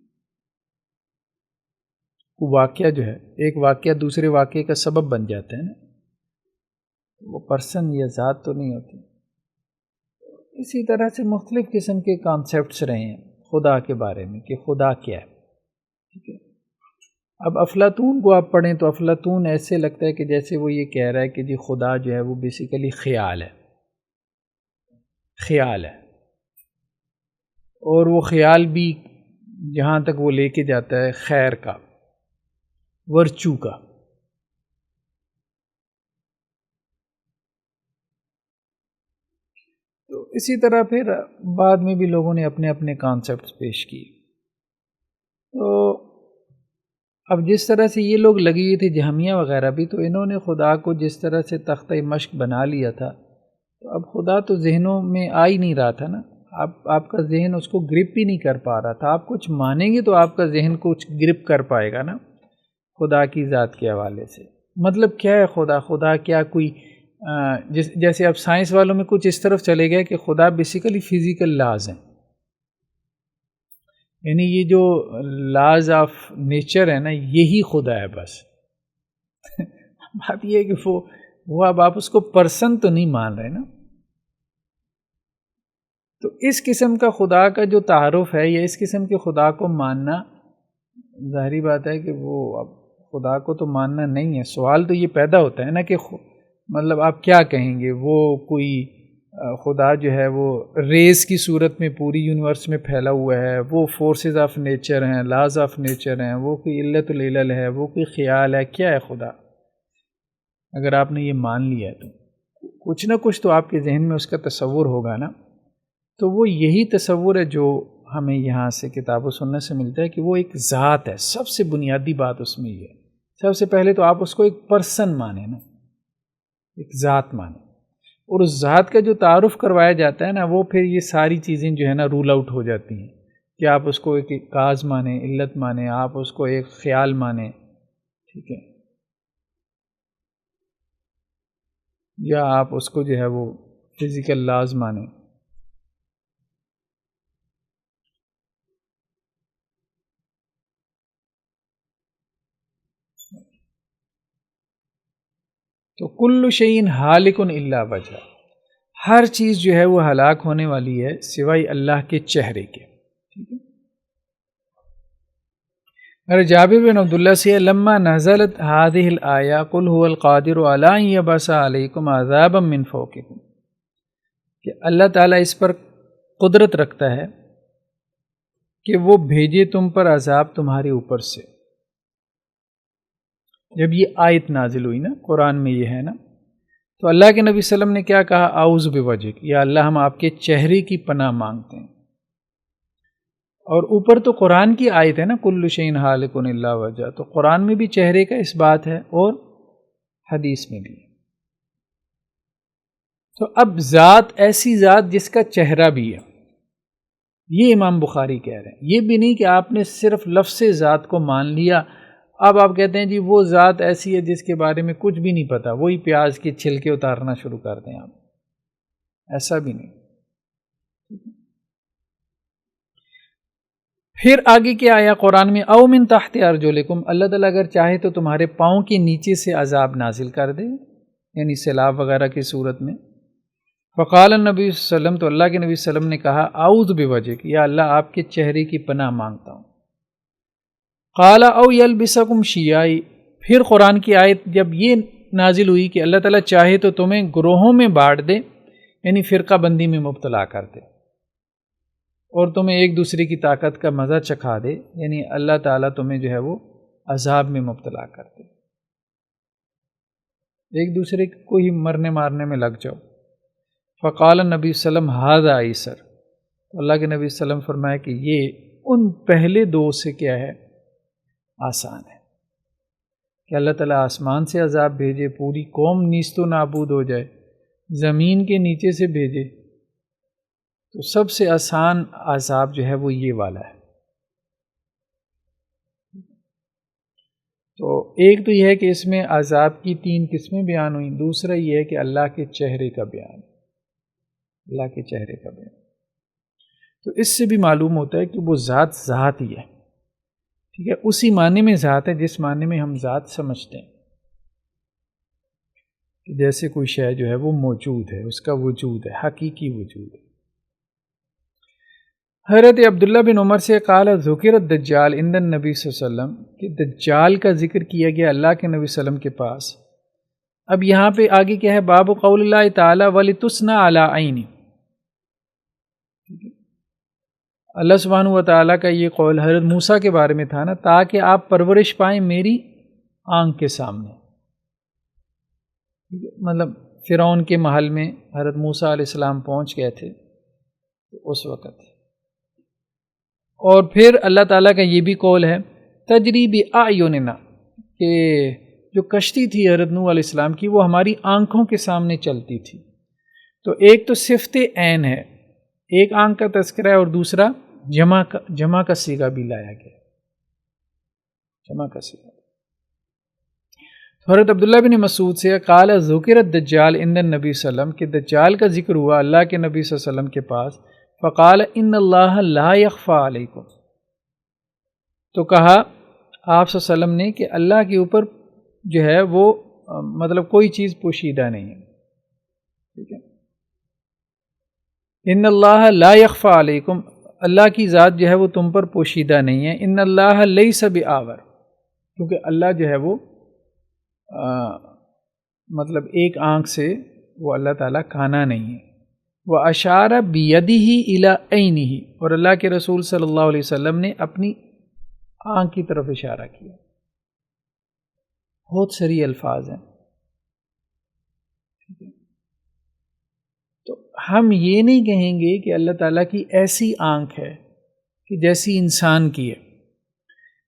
واقعہ جو ہے، ایک واقعہ دوسرے واقعے کا سبب بن جاتا ہے نا، وہ پرسن یا ذات تو نہیں ہوتی۔ اسی طرح سے مختلف قسم کے کانسیپٹس رہے ہیں خدا کے بارے میں کہ خدا کیا ہے، ٹھیک ہے۔ اب افلاطون کو آپ پڑھیں تو افلاطون ایسے لگتا ہے کہ جیسے وہ یہ کہہ رہا ہے کہ جی خدا جو ہے وہ بیسیکلی خیال ہے، خیال ہے، اور وہ خیال بھی جہاں تک وہ لے کے جاتا ہے خیر کا، ورچو کا۔ تو اسی طرح پھر بعد میں بھی لوگوں نے اپنے اپنے کانسیپٹس پیش کیے۔ تو اب جس طرح سے یہ لوگ لگی ہوئی تھی جہمیہ وغیرہ بھی، تو انہوں نے خدا کو جس طرح سے تختہ مشق بنا لیا تھا، تو اب خدا تو ذہنوں میں آ ہی نہیں رہا تھا نا، آپ کا ذہن اس کو گرپ ہی نہیں کر پا رہا تھا۔ آپ کچھ مانیں گے تو آپ کا ذہن کچھ گرپ کر پائے گا نا خدا کی ذات کے حوالے سے۔ مطلب کیا ہے خدا کیا کوئی جیسے اب سائنس والوں میں کچھ اس طرف چلے گئے کہ خدا بیسیکلی فزیکل لاز ہیں، یعنی یہ جو لاز آف نیچر ہے نا یہی خدا ہے بس۔ بات یہ ہے کہ وہ اب آپ اس کو پرسن تو نہیں مان رہے نا۔ تو اس قسم کا خدا کا جو تعارف ہے یا اس قسم کے خدا کو ماننا، ظاہری بات ہے کہ وہ اب خدا کو تو ماننا نہیں ہے۔ سوال تو یہ پیدا ہوتا ہے نا کہ مطلب آپ کیا کہیں گے، وہ کوئی خدا جو ہے وہ ریز کی صورت میں پوری یونیورس میں پھیلا ہوا ہے، وہ فورسز آف نیچر ہیں، لاز آف نیچر ہیں، وہ کوئی علت العلل ہے، وہ کوئی خیال ہے، کیا ہے خدا؟ اگر آپ نے یہ مان لیا ہے تو کچھ نہ کچھ تو آپ کے ذہن میں اس کا تصور ہوگا نا۔ تو وہ یہی تصور ہے جو ہمیں یہاں سے کتاب و سنت سے ملتا ہے کہ وہ ایک ذات ہے۔ سب سے بنیادی بات اس میں یہ ہے، سب سے پہلے تو آپ اس کو ایک پرسن مانیں نا، ایک ذات مانیں، اور اس ذات کا جو تعارف کروایا جاتا ہے نا وہ پھر یہ ساری چیزیں جو ہے نا رول آؤٹ ہو جاتی ہیں کہ آپ اس کو ایک کاز مانیں، علت مانیں، آپ اس کو ایک خیال مانیں، ٹھیک ہے، یا آپ اس کو جو ہے وہ فزیکل لاز مانیں۔ تو کل شیء ہالک الا وجہ، ہر چیز جو ہے وہ ہلاک ہونے والی ہے سوائے اللہ کے چہرے کے، ٹھیک ہے۔ اور جابر بن عبداللہ سے لما نزلت هذه الآیہ قل هو القادر علی ان یبعث علیکم عذابا من فوقکم، کہ اللہ تعالیٰ اس پر قدرت رکھتا ہے کہ وہ بھیجے تم پر عذاب تمہارے اوپر سے۔ جب یہ آیت نازل ہوئی نا قرآن میں یہ ہے نا، تو اللہ کے نبی صلی اللہ علیہ وسلم نے کیا کہا؟ اعوذ بوجہک، یا اللہ ہم آپ کے چہرے کی پناہ مانگتے ہیں۔ اور اوپر تو قرآن کی آیت ہے نا کل شیء ہالک الا وجہ، تو قرآن میں بھی چہرے کا اس بات ہے اور حدیث میں بھی۔ تو اب ذات، ایسی ذات جس کا چہرہ بھی ہے، یہ امام بخاری کہہ رہے ہیں۔ یہ بھی نہیں کہ آپ نے صرف لفظ ذات کو مان لیا، اب آپ کہتے ہیں جی وہ ذات ایسی ہے جس کے بارے میں کچھ بھی نہیں پتہ، وہی پیاز کے چھلکے اتارنا شروع کر دیں آپ، ایسا بھی نہیں۔ پھر آگے کیا آیا قرآن میں؟ او من تحت ارجلکم، اللہ تعالیٰ اگر چاہے تو تمہارے پاؤں کے نیچے سے عذاب نازل کر دے، یعنی سیلاب وغیرہ کی صورت میں۔ فقال النبی صلی اللہ علیہ وسلم، تو اللہ کے نبی صلی اللہ علیہ وسلم نے کہا اعوذ بوجہک، یا اللہ آپ کے چہرے کی پناہ مانگتا ہوں۔ قال او یلبسکم شیعا، پھر قرآن کی آیت جب یہ نازل ہوئی کہ اللہ تعالیٰ چاہے تو تمہیں گروہوں میں بانٹ دے، یعنی فرقہ بندی میں مبتلا کر دے، اور تمہیں ایک دوسرے کی طاقت کا مزہ چکھا دے، یعنی اللہ تعالیٰ تمہیں جو ہے وہ عذاب میں مبتلا کر دے، ایک دوسرے کو ہی مرنے مارنے میں لگ جاؤ۔ فقال النبی صلی اللہ علیہ وسلم ھذا ایسر، تو اللہ کے نبی صلی اللہ علیہ وسلم فرمایا کہ یہ ان پہلے دو سے کیا ہے؟ آسان ہے، کہ اللہ تعالیٰ آسمان سے عذاب بھیجے، پوری قوم نیست و نابود ہو جائے، زمین کے نیچے سے بھیجے، تو سب سے آسان عذاب جو ہے وہ یہ والا ہے۔ تو ایک تو یہ ہے کہ اس میں عذاب کی 3 قسمیں بیان ہوئیں، دوسرا یہ ہے کہ اللہ کے چہرے کا بیان، اللہ کے چہرے کا بیان۔ تو اس سے بھی معلوم ہوتا ہے کہ وہ ذات ذات ہی ہے، ٹھیک ہے، اسی معنی میں ذات ہے جس معنی میں ہم ذات سمجھتے ہیں، کہ جیسے کوئی شے جو ہے وہ موجود ہے، اس کا وجود ہے، حقیقی وجود ہے۔ حضرت عبداللہ بن عمر سے قال ذکر الدجال عند النبی صلی اللہ علیہ وسلم، کہ دجال کا ذکر کیا گیا اللہ کے نبی صلی اللہ علیہ وسلم کے پاس۔ اب یہاں پہ آگے کیا ہے؟ باب قول اللہ تعالی وَلِتُسْنَ عَلَىٰ عَيْنِ، اللہ سبحانہ و تعالیٰ کا یہ قول حضرت موسیٰ کے بارے میں تھا نا، تاکہ آپ پرورش پائیں میری آنکھ کے سامنے، مطلب فرعون کے محل میں حضرت موسیٰ علیہ السلام پہنچ گئے تھے، تو اس وقت اور پھر اللہ تعالیٰ کا یہ بھی قول ہے تجری بأعیننا، کہ جو کشتی تھی حضرت نوح علیہ السلام کی وہ ہماری آنکھوں کے سامنے چلتی تھی۔ تو ایک تو صفت عین ہے، ایک آنکھ کا تذکرہ ہے، اور دوسرا جمع کا صیغہ بھی لایا گیا، جمع کا صیغہ۔ حضرت عبداللہ بن مسعود سے قال ذکر الدجال عند النبی صلی اللہ علیہ وسلم، کہ دجال کا ذکر ہوا اللہ کے نبی صلی اللہ علیہ وسلم کے پاس، فقال ان اللہ لا یخفی علیکم، تو کہا آپ صلی اللہ علیہ وسلم نے کہ اللہ کے اوپر جو ہے وہ مطلب کوئی چیز پوشیدہ نہیں ہے، ٹھیک ہے، ان اللہ لا یخفی علیکم، اللہ کی ذات جو ہے وہ تم پر پوشیدہ نہیں ہے، ان اللہ لیس بآور، کیونکہ اللہ جو ہے وہ مطلب ایک آنکھ سے وہ اللہ تعالیٰ کانا نہیں ہے، وَأَشَارَ بِيَدِهِ إِلَىٰ عَيْنِهِ، اور اللہ کے رسول صلی اللہ علیہ وسلم نے اپنی آنکھ کی طرف اشارہ کیا۔ بہت سری الفاظ ہیں، تو ہم یہ نہیں کہیں گے کہ اللہ تعالیٰ کی ایسی آنکھ ہے کہ جیسی انسان کی ہے،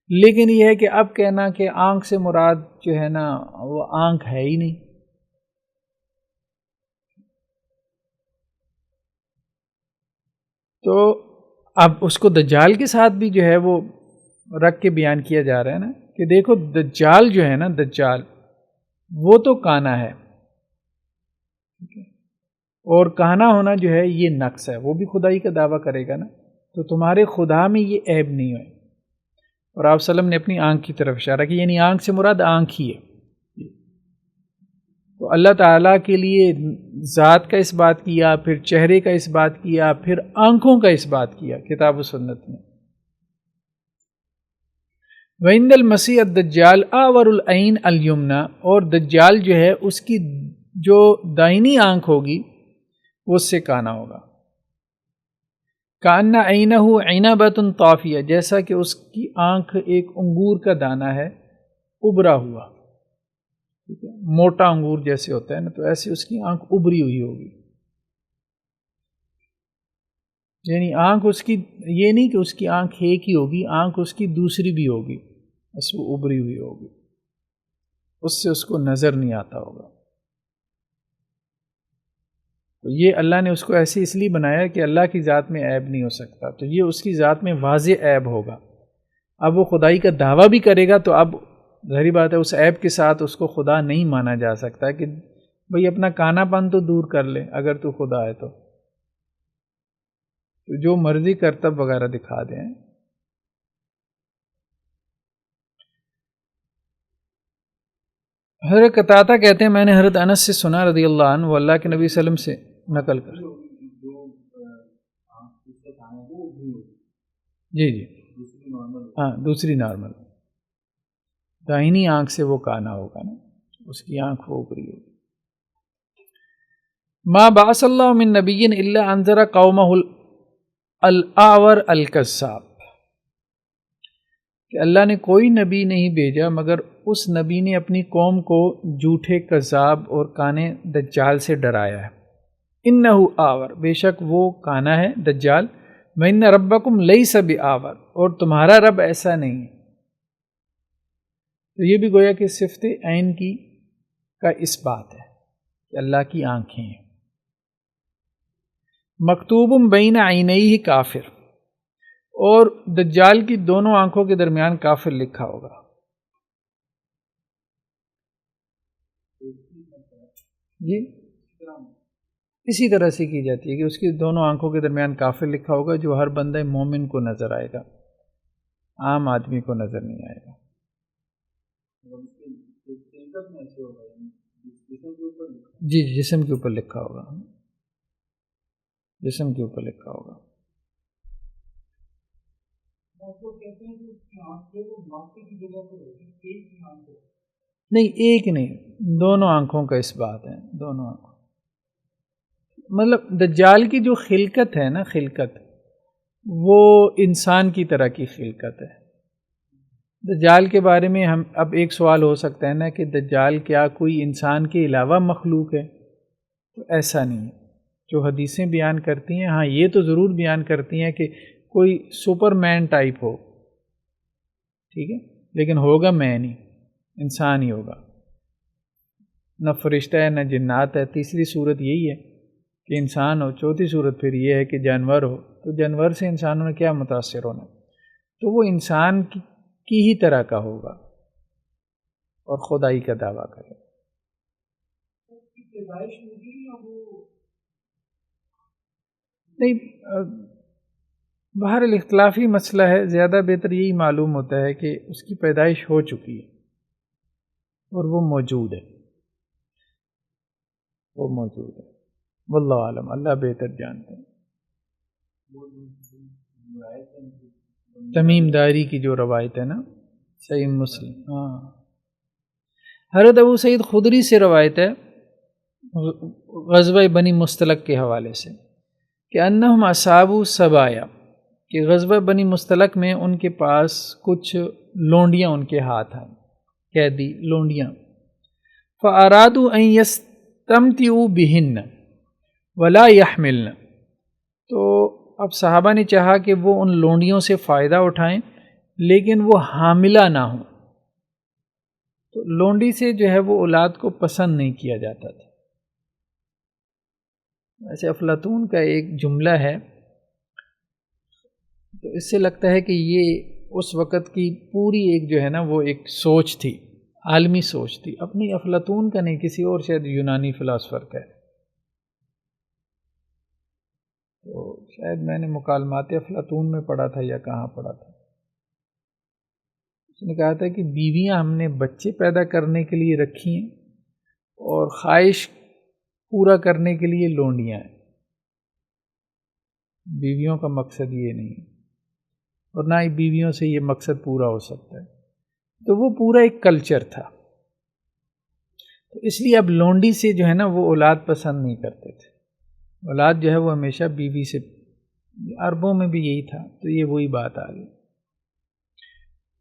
لیکن یہ ہے کہ اب کہنا کہ آنکھ سے مراد جو ہے نا وہ آنکھ ہے ہی نہیں۔ تو اب اس کو دجال کے ساتھ بھی جو ہے وہ رکھ کے بیان کیا جا رہا ہے نا، کہ دیکھو دجال جو ہے نا، دجال وہ تو کانا ہے، اور کانا ہونا جو ہے یہ نقص ہے، وہ بھی خدائی کا دعویٰ کرے گا نا، تو تمہارے خدا میں یہ عیب نہیں ہے۔ اور آپ صلی اللہ علیہ وسلم نے اپنی آنکھ کی طرف اشارہ کیا، یعنی آنکھ سے مراد آنکھ ہی ہے۔ تو اللہ تعالیٰ کے لیے ذات کا اس بات کیا، پھر چہرے کا اس بات کیا، پھر آنکھوں کا اس بات کیا کتاب و سنت میں۔ وَإِنَّ الْمَسِيحَ الدَّجَّالَ أَعْوَرُ الْعَيْنِ الْيُمْنَى، اور دجال جو ہے اس کی جو دائنی آنکھ ہوگی وہ اس سے کانا ہوگا۔ کأن عینہ عنبۃ طافیہ، جیسا کہ اس کی آنکھ ایک انگور کا دانہ ہے ابھرا ہوا، ٹھیک ہے، موٹا انگور جیسے ہوتا ہے نا، تو ایسے اس کی آنکھ ابھری ہوئی ہوگی، یعنی آنکھ اس کی یہ نہیں کہ اس کی آنکھ ایک ہی ہوگی، آنکھ اس کی دوسری بھی ہوگی، بس وہ ابھری ہوئی ہوگی، اس سے اس کو نظر نہیں آتا ہوگا۔ تو یہ اللہ نے اس کو ایسے اس لیے بنایا کہ اللہ کی ذات میں عیب نہیں ہو سکتا، تو یہ اس کی ذات میں واضح عیب ہوگا۔ اب وہ خدائی کا دعویٰ بھی کرے گا تو اب ظاہری بات ہے اس عیب کے ساتھ اس کو خدا نہیں مانا جا سکتا کہ بھئی اپنا کانا پن تو دور کر لے، اگر تو خدا ہے تو جو مرضی کرتب وغیرہ دکھا دیں۔ حضرت قتادہ کہتے ہیں میں نے حضرت انس سے سنا رضی اللہ عنہ، وہ اللہ کے نبی صلی اللہ علیہ وسلم سے نقل کر، جی جی ہاں دوسری نارمل، داہنی آنکھ سے وہ کانا ہوگا نا، اس کی آنکھ وہ اوپری ہوگی۔ ما بعث اللہ من نبی الا انذر قومہ الاعور الکذاب، کہ اللہ نے کوئی نبی نہیں بھیجا مگر اس نبی نے اپنی قوم کو جھوٹے کذاب اور کانے دجال سے ڈرایا ہے۔ انہ آور، بے شک وہ کانا ہے دجال، وَإِنَّ رَبَّكُمْ لَيْسَ بِآور، اور تمہارا رب ایسا نہیں ہے۔ تو یہ بھی گویا کہ صفت عین کی کا اس بات ہے کہ اللہ کی آنکھیں ہیں۔ مکتوب بین عینیہ کافر، اور دجال کی دونوں آنکھوں کے درمیان کافر لکھا ہوگا۔ جی اسی طرح سے کی جاتی ہے کہ اس کی دونوں آنکھوں کے درمیان کافر لکھا ہوگا، جو ہر بندہ مومن کو نظر آئے گا، عام آدمی کو نظر نہیں آئے گا۔ جی جسم کے اوپر لکھا ہوگا، جسم کے اوپر لکھا ہوگا۔ نہیں ایک نہیں، دونوں آنکھوں کا اس بات ہے، دونوں آنکھوں، مطلب دجال کی جو خلقت ہے نا، خلقت وہ انسان کی طرح کی خلقت ہے۔ دجال کے بارے میں ہم اب ایک سوال ہو سکتا ہے نا کہ دجال کیا کوئی انسان کے علاوہ مخلوق ہے؟ تو ایسا نہیں ہے۔ جو حدیثیں بیان کرتی ہیں ہاں یہ تو ضرور بیان کرتی ہیں کہ کوئی سپر مین ٹائپ ہو، ٹھیک ہے، لیکن ہوگا مین ہی، انسان ہی ہوگا، نہ فرشتہ ہے نہ جنات ہے، تیسری صورت یہی ہے کہ انسان ہو، چوتھی صورت پھر یہ ہے کہ جانور ہو، تو جانور سے انسانوں نے کیا متاثر ہونا، تو وہ انسان کی ہی طرح کا ہوگا اور خدائی کا دعویٰ کرے۔ نہیں، بہرحال اختلافی مسئلہ ہے، زیادہ بہتر یہی معلوم ہوتا ہے کہ اس کی پیدائش ہو چکی ہے اور وہ موجود ہے، وہ موجود ہے، واللہ عالم، اللہ بہتر جانتے ہیں۔ تمیم داری کی جو روایت ہے نا، صحیح مسلم، ہاں، حضرت ابو سعید خدری سے روایت ہے غزوہ بنی مستلق کے حوالے سے کہ انہم اصحابو سبایا، کہ غزوہ بنی مستلق میں ان کے پاس کچھ لونڈیاں ان کے ہاتھ آئیں، قیدی لونڈیاں، فارادوا ان یستمتعوا بہن ولا یحملن، تو اب صحابہ نے چاہا کہ وہ ان لونڈیوں سے فائدہ اٹھائیں لیکن وہ حاملہ نہ ہوں، تو لونڈی سے جو ہے وہ اولاد کو پسند نہیں کیا جاتا تھا۔ ایسے افلاطون کا ایک جملہ ہے، تو اس سے لگتا ہے کہ یہ اس وقت کی پوری ایک جو ہے نا وہ ایک سوچ تھی، عالمی سوچ تھی، اپنی افلاطون کا نہیں، کسی اور شاید یونانی فلاسفر کا ہے۔ تو شاید میں نے مکالمات افلاطون میں پڑھا تھا یا کہاں پڑھا تھا، اس نے کہا تھا کہ بیویاں ہم نے بچے پیدا کرنے کے لیے رکھی ہیں اور خواہش پورا کرنے کے لیے لونڈیاں ہیں، بیویوں کا مقصد یہ نہیں ہے اور نہ ہی بیویوں سے یہ مقصد پورا ہو سکتا ہے، تو وہ پورا ایک کلچر تھا، تو اس لیے اب لونڈی سے جو ہے نا وہ اولاد پسند نہیں کرتے تھے، اولاد جو ہے وہ ہمیشہ بیوی سے، عربوں میں بھی یہی تھا، تو یہ وہی بات آ گئی۔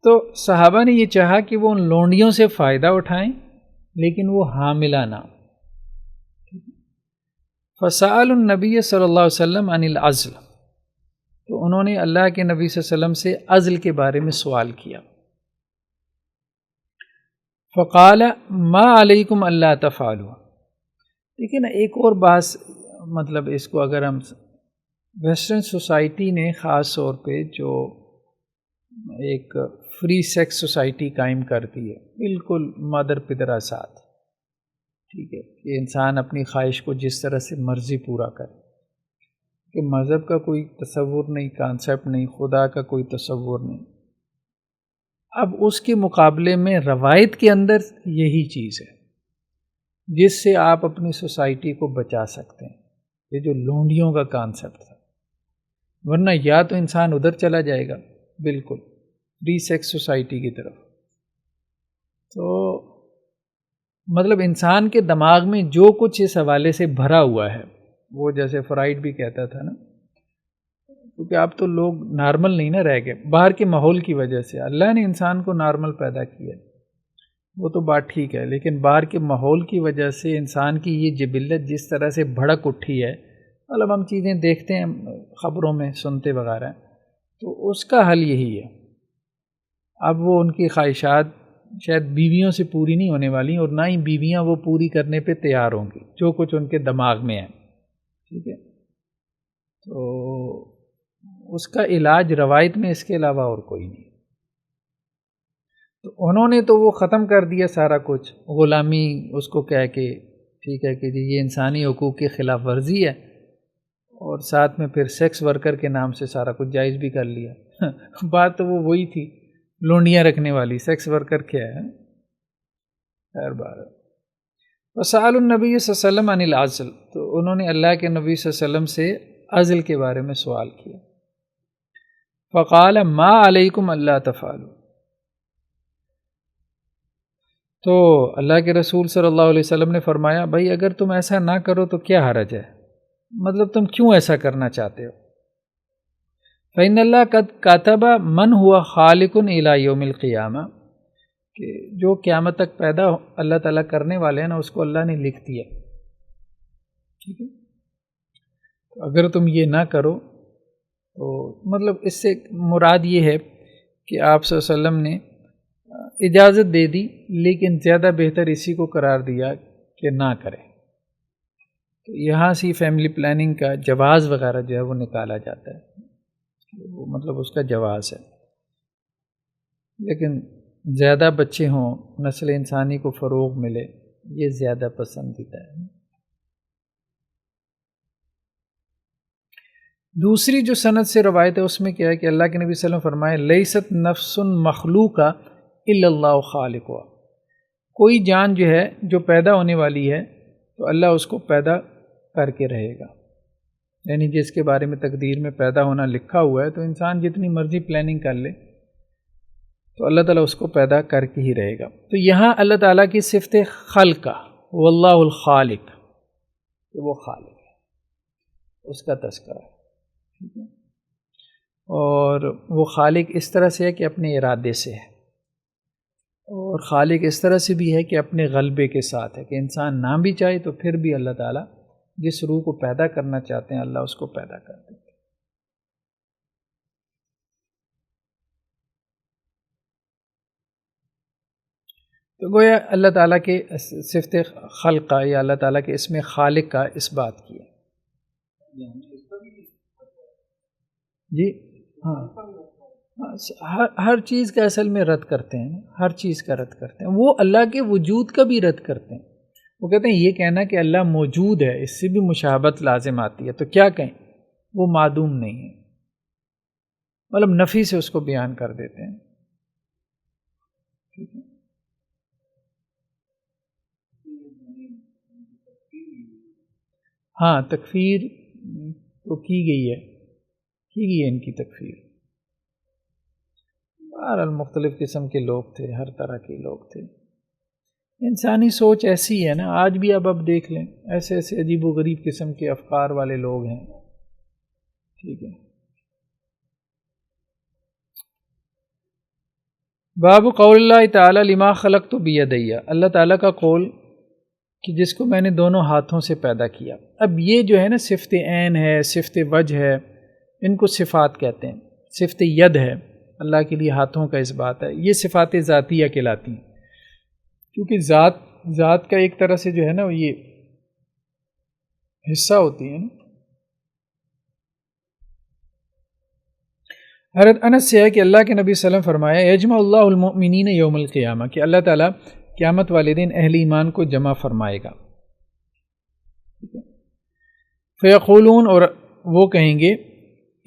تو صحابہ نے یہ چاہا کہ وہ ان لونڈیوں سے فائدہ اٹھائیں لیکن وہ حاملہ نہ، فسأل النبی صلی اللہ علیہ وسلم عن العزل، تو انہوں نے اللہ کے نبی صلی اللہ علیہ وسلم سے عزل کے بارے میں سوال کیا، فقال ما علیکم اللہ تفعلوا، لیکن ایک اور بات، مطلب اس کو اگر ہم ویسٹرن سوسائٹی نے خاص طور پہ جو ایک فری سیکس سوسائٹی قائم کرتی ہے، بالکل مادر پدرا ساتھ، ٹھیک ہے، کہ انسان اپنی خواہش کو جس طرح سے مرضی پورا کرے، کہ مذہب کا کوئی تصور نہیں، کانسیپٹ نہیں، خدا کا کوئی تصور نہیں، اب اس کے مقابلے میں روایت کے اندر یہی چیز ہے جس سے آپ اپنی سوسائٹی کو بچا سکتے ہیں، یہ جو لونڈیوں کا کانسیپٹ تھا، ورنہ یا تو انسان ادھر چلا جائے گا بالکل فری سیکس سوسائٹی کی طرف، تو مطلب انسان کے دماغ میں جو کچھ اس حوالے سے بھرا ہوا ہے، وہ جیسے فرائڈ بھی کہتا تھا نا، کیونکہ اب تو لوگ نارمل نہیں نہ رہ گئے، باہر کے ماحول کی وجہ سے، اللہ نے انسان کو نارمل پیدا کیا، وہ تو بات ٹھیک ہے، لیکن باہر کے ماحول کی وجہ سے انسان کی یہ جبلت جس طرح سے بھڑک اٹھی ہے، مطلب ہم چیزیں دیکھتے ہیں خبروں میں سنتے وغیرہ، تو اس کا حل یہی ہے، اب وہ ان کی خواہشات شاید بیویوں سے پوری نہیں ہونے والی، اور نہ ہی بیویاں وہ پوری کرنے پہ تیار ہوں گی جو کچھ ان کے دماغ میں ہے، ٹھیک ہے، تو اس کا علاج روایت میں اس کے علاوہ اور کوئی نہیں، تو انہوں نے تو وہ ختم کر دیا سارا کچھ، غلامی اس کو کہہ کے، ٹھیک ہے کہ جی یہ انسانی حقوق کی خلاف ورزی ہے، اور ساتھ میں پھر سیکس ورکر کے نام سے سارا کچھ جائز بھی کر لیا بات تو وہ وہی تھی، لونڈیاں رکھنے والی، سیکس ورکر کیا ہے، خیر بار۔ وسأل النبی صلی اللہ علیہ وسلم عن العزل، تو انہوں نے اللہ کے نبی صلی اللہ علیہ وسلم سے عزل کے بارے میں سوال کیا، فقال ما علیکم اللہ تفعلوا، تو اللہ کے رسول صلی اللہ علیہ وسلم نے فرمایا بھائی اگر تم ایسا نہ کرو تو کیا حرج ہے، مطلب تم کیوں ایسا کرنا چاہتے ہو، فإن اللہ قد کتب من ہوا خالق الی یوم القیامہ، کہ جو قیامت تک پیدا اللہ تعالیٰ کرنے والے ہیں نا اس کو اللہ نے لکھ دیا، ٹھیک ہے، اگر تم یہ نہ کرو تو مطلب اس سے مراد یہ ہے کہ آپ صلی اللہ علیہ وسلم نے اجازت دے دی، لیکن زیادہ بہتر اسی کو قرار دیا کہ نہ کرے. تو یہاں سے فیملی پلاننگ کا جواز وغیرہ جو ہے وہ نکالا جاتا ہے، وہ مطلب اس کا جواز ہے. لیکن زیادہ بچے ہوں، نسل انسانی کو فروغ ملے، یہ زیادہ پسندیدہ ہے. دوسری جو سند سے روایت ہے اس میں کیا ہے کہ اللہ کے نبی صلی اللہ علیہ وسلم فرمائے لیست نفس مخلوقہ الا اللہ خالقها، کوئی جان جو ہے جو پیدا ہونے والی ہے تو اللہ اس کو پیدا کر کے رہے گا. یعنی جس کے بارے میں تقدیر میں پیدا ہونا لکھا ہوا ہے تو انسان جتنی مرضی پلاننگ کر لے تو اللہ تعالیٰ اس کو پیدا کر کے ہی رہے گا. تو یہاں اللہ تعالیٰ کی صفت خلق واللہ الخالق، کہ وہ خالق ہے، اس کا تذکرہ ہے. اور وہ خالق اس طرح سے ہے کہ اپنے ارادے سے ہے، اور خالق اس طرح سے بھی ہے کہ اپنے غلبے کے ساتھ ہے، کہ انسان نہ بھی چاہے تو پھر بھی اللہ تعالیٰ جس روح کو پیدا کرنا چاہتے ہیں اللہ اس کو پیدا کر دیتے ہیں. تو گویا اللہ تعالیٰ کے صفت خلق کا یا اللہ تعالیٰ کے اسم خالق کا اس بات کی ہے. جی ہاں، ہر چیز کا اصل میں رد کرتے ہیں، ہر چیز کا رد کرتے ہیں. وہ اللہ کے وجود کا بھی رد کرتے ہیں. وہ کہتے ہیں یہ کہنا کہ اللہ موجود ہے اس سے بھی مشابہت لازم آتی ہے، تو کیا کہیں، وہ معدوم نہیں ہے، مطلب نفی سے اس کو بیان کر دیتے ہیں. ہاں تکفیر تو کی گئی ہے ان کی تکفیر. بہرحال مختلف قسم کے لوگ تھے، ہر طرح کے لوگ تھے. انسانی سوچ ایسی ہے نا، آج بھی اب دیکھ لیں ایسے ایسے عجیب و غریب قسم کے افکار والے لوگ ہیں. ٹھیک ہے. باب قول اللہ تعالی لما خلقت بیدی، اللہ تعالیٰ کا قول کہ جس کو میں نے دونوں ہاتھوں سے پیدا کیا. اب یہ جو ہے نا صفت عین ہے، صفت وجہ ہے، ان کو صفات کہتے ہیں. صفت ید ہے، اللہ کے لیے ہاتھوں کا اس بات ہے، یہ صفات ذاتیہ کہلاتی ہیں، کیونکہ ذات کا ایک طرح سے جو ہے نا یہ حصہ ہوتی ہیں. حضرت انس سے ہے کہ اللہ کے نبی صلی اللہ علیہ وسلم فرمایا یجمع اللہ المؤمنین یوم القیامہ، کہ اللہ تعالیٰ قیامت والے دن اہل ایمان کو جمع فرمائے گا. فیقولون، اور وہ کہیں گے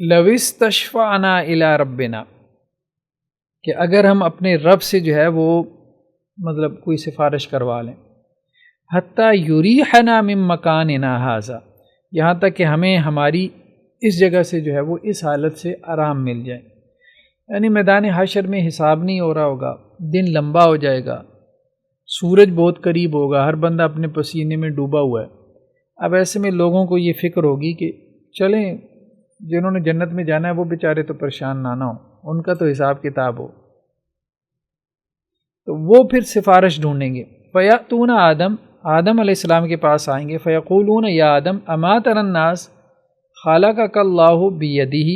لو استشفعنا الی ربنا، کہ اگر ہم اپنے رب سے جو ہے وہ مطلب کوئی سفارش کروا لیں، حتی یریحنا من مکاننا ھذا، یہاں تک کہ ہمیں ہماری اس جگہ سے جو ہے وہ اس حالت سے آرام مل جائے. یعنی میدان حشر میں حساب نہیں ہو رہا ہوگا، دن لمبا ہو جائے گا، سورج بہت قریب ہوگا، ہر بندہ اپنے پسینے میں ڈوبا ہوا ہے. اب ایسے میں لوگوں کو یہ فکر ہوگی کہ چلیں جنہوں نے جنت میں جانا ہے وہ بیچارے تو پریشان نہ ہوں، ان کا تو حساب کتاب ہو. تو وہ پھر سفارش ڈھونڈیں گے. فیاتون آدم علیہ السلام کے پاس آئیں گے. فیقولون یا آدم اما تر الناس خلقک اللہ بیدہ،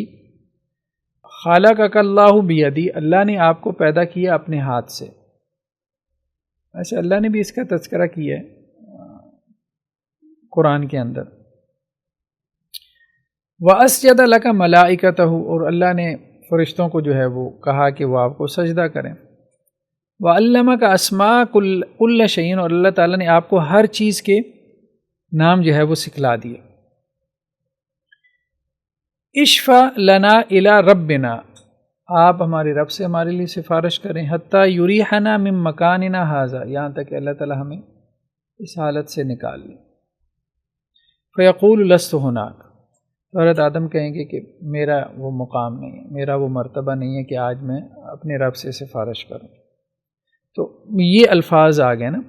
خلقک اللہ بیدہ، اللہ نے آپ کو پیدا کیا اپنے ہاتھ سے. ایسے اللہ نے بھی اس کا تذکرہ کیا ہے قرآن کے اندر. وَأَسْجَدَ لَكَ مَلَائِكَتَهُ، اور اللہ نے فرشتوں کو جو ہے وہ کہا کہ وہ آپ کو سجدہ کریں. وَعَلَّمَكَ أَسْمَاءَ كُلِّ شَيْءٍ، اور اللہ تعالیٰ نے آپ کو ہر چیز کے نام جو ہے وہ سکھلا دیے. اشفع لنا الی ربنا، آپ ہمارے رب سے ہمارے لیے سفارش کریں. حتی یریحنا من مکاننا ھذا، یہاں تک کہ اللہ تعالیٰ ہمیں اس حالت سے نکال لیں. فیقول لست ہناک، حضرت آدم کہیں گے کہ میرا وہ مقام نہیں ہے، میرا وہ مرتبہ نہیں ہے کہ آج میں اپنے رب سے سفارش کروں. تو یہ الفاظ آ گئے نا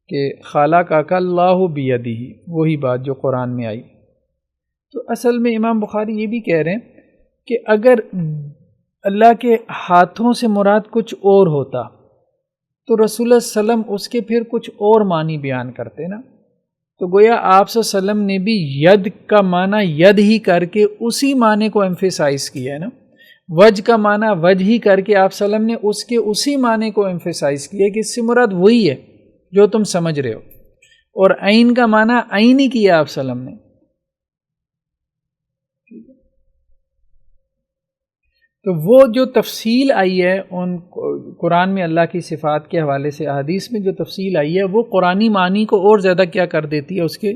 کہ خلقک اللہ بیدہ، وہی بات جو قرآن میں آئی. تو اصل میں امام بخاری یہ بھی کہہ رہے ہیں کہ اگر اللہ کے ہاتھوں سے مراد کچھ اور ہوتا تو رسول اللہ صلی اللہ علیہ وسلم اس کے پھر کچھ اور معنی بیان کرتے نا. تو گویا آپ صلی اللہ علیہ وسلم نے بھی ید کا معنی ید ہی کر کے اسی معنی کو ایمفیسائز کیا ہے نا، وجہ کا معنی وجہ ہی کر کے آپ صلی اللہ علیہ وسلم نے اس کے اسی معنی کو ایمفیسائز کیا کہ اس سے مراد وہی ہے جو تم سمجھ رہے ہو، اور عین کا معنی عین ہی کیا آپ صلی اللہ علیہ وسلم نے۔ تو وہ جو تفصیل آئی ہے ان قرآن میں اللہ کی صفات کے حوالے سے، احادیث میں جو تفصیل آئی ہے وہ قرآنی معنی کو اور زیادہ کیا کر دیتی ہے، اس کے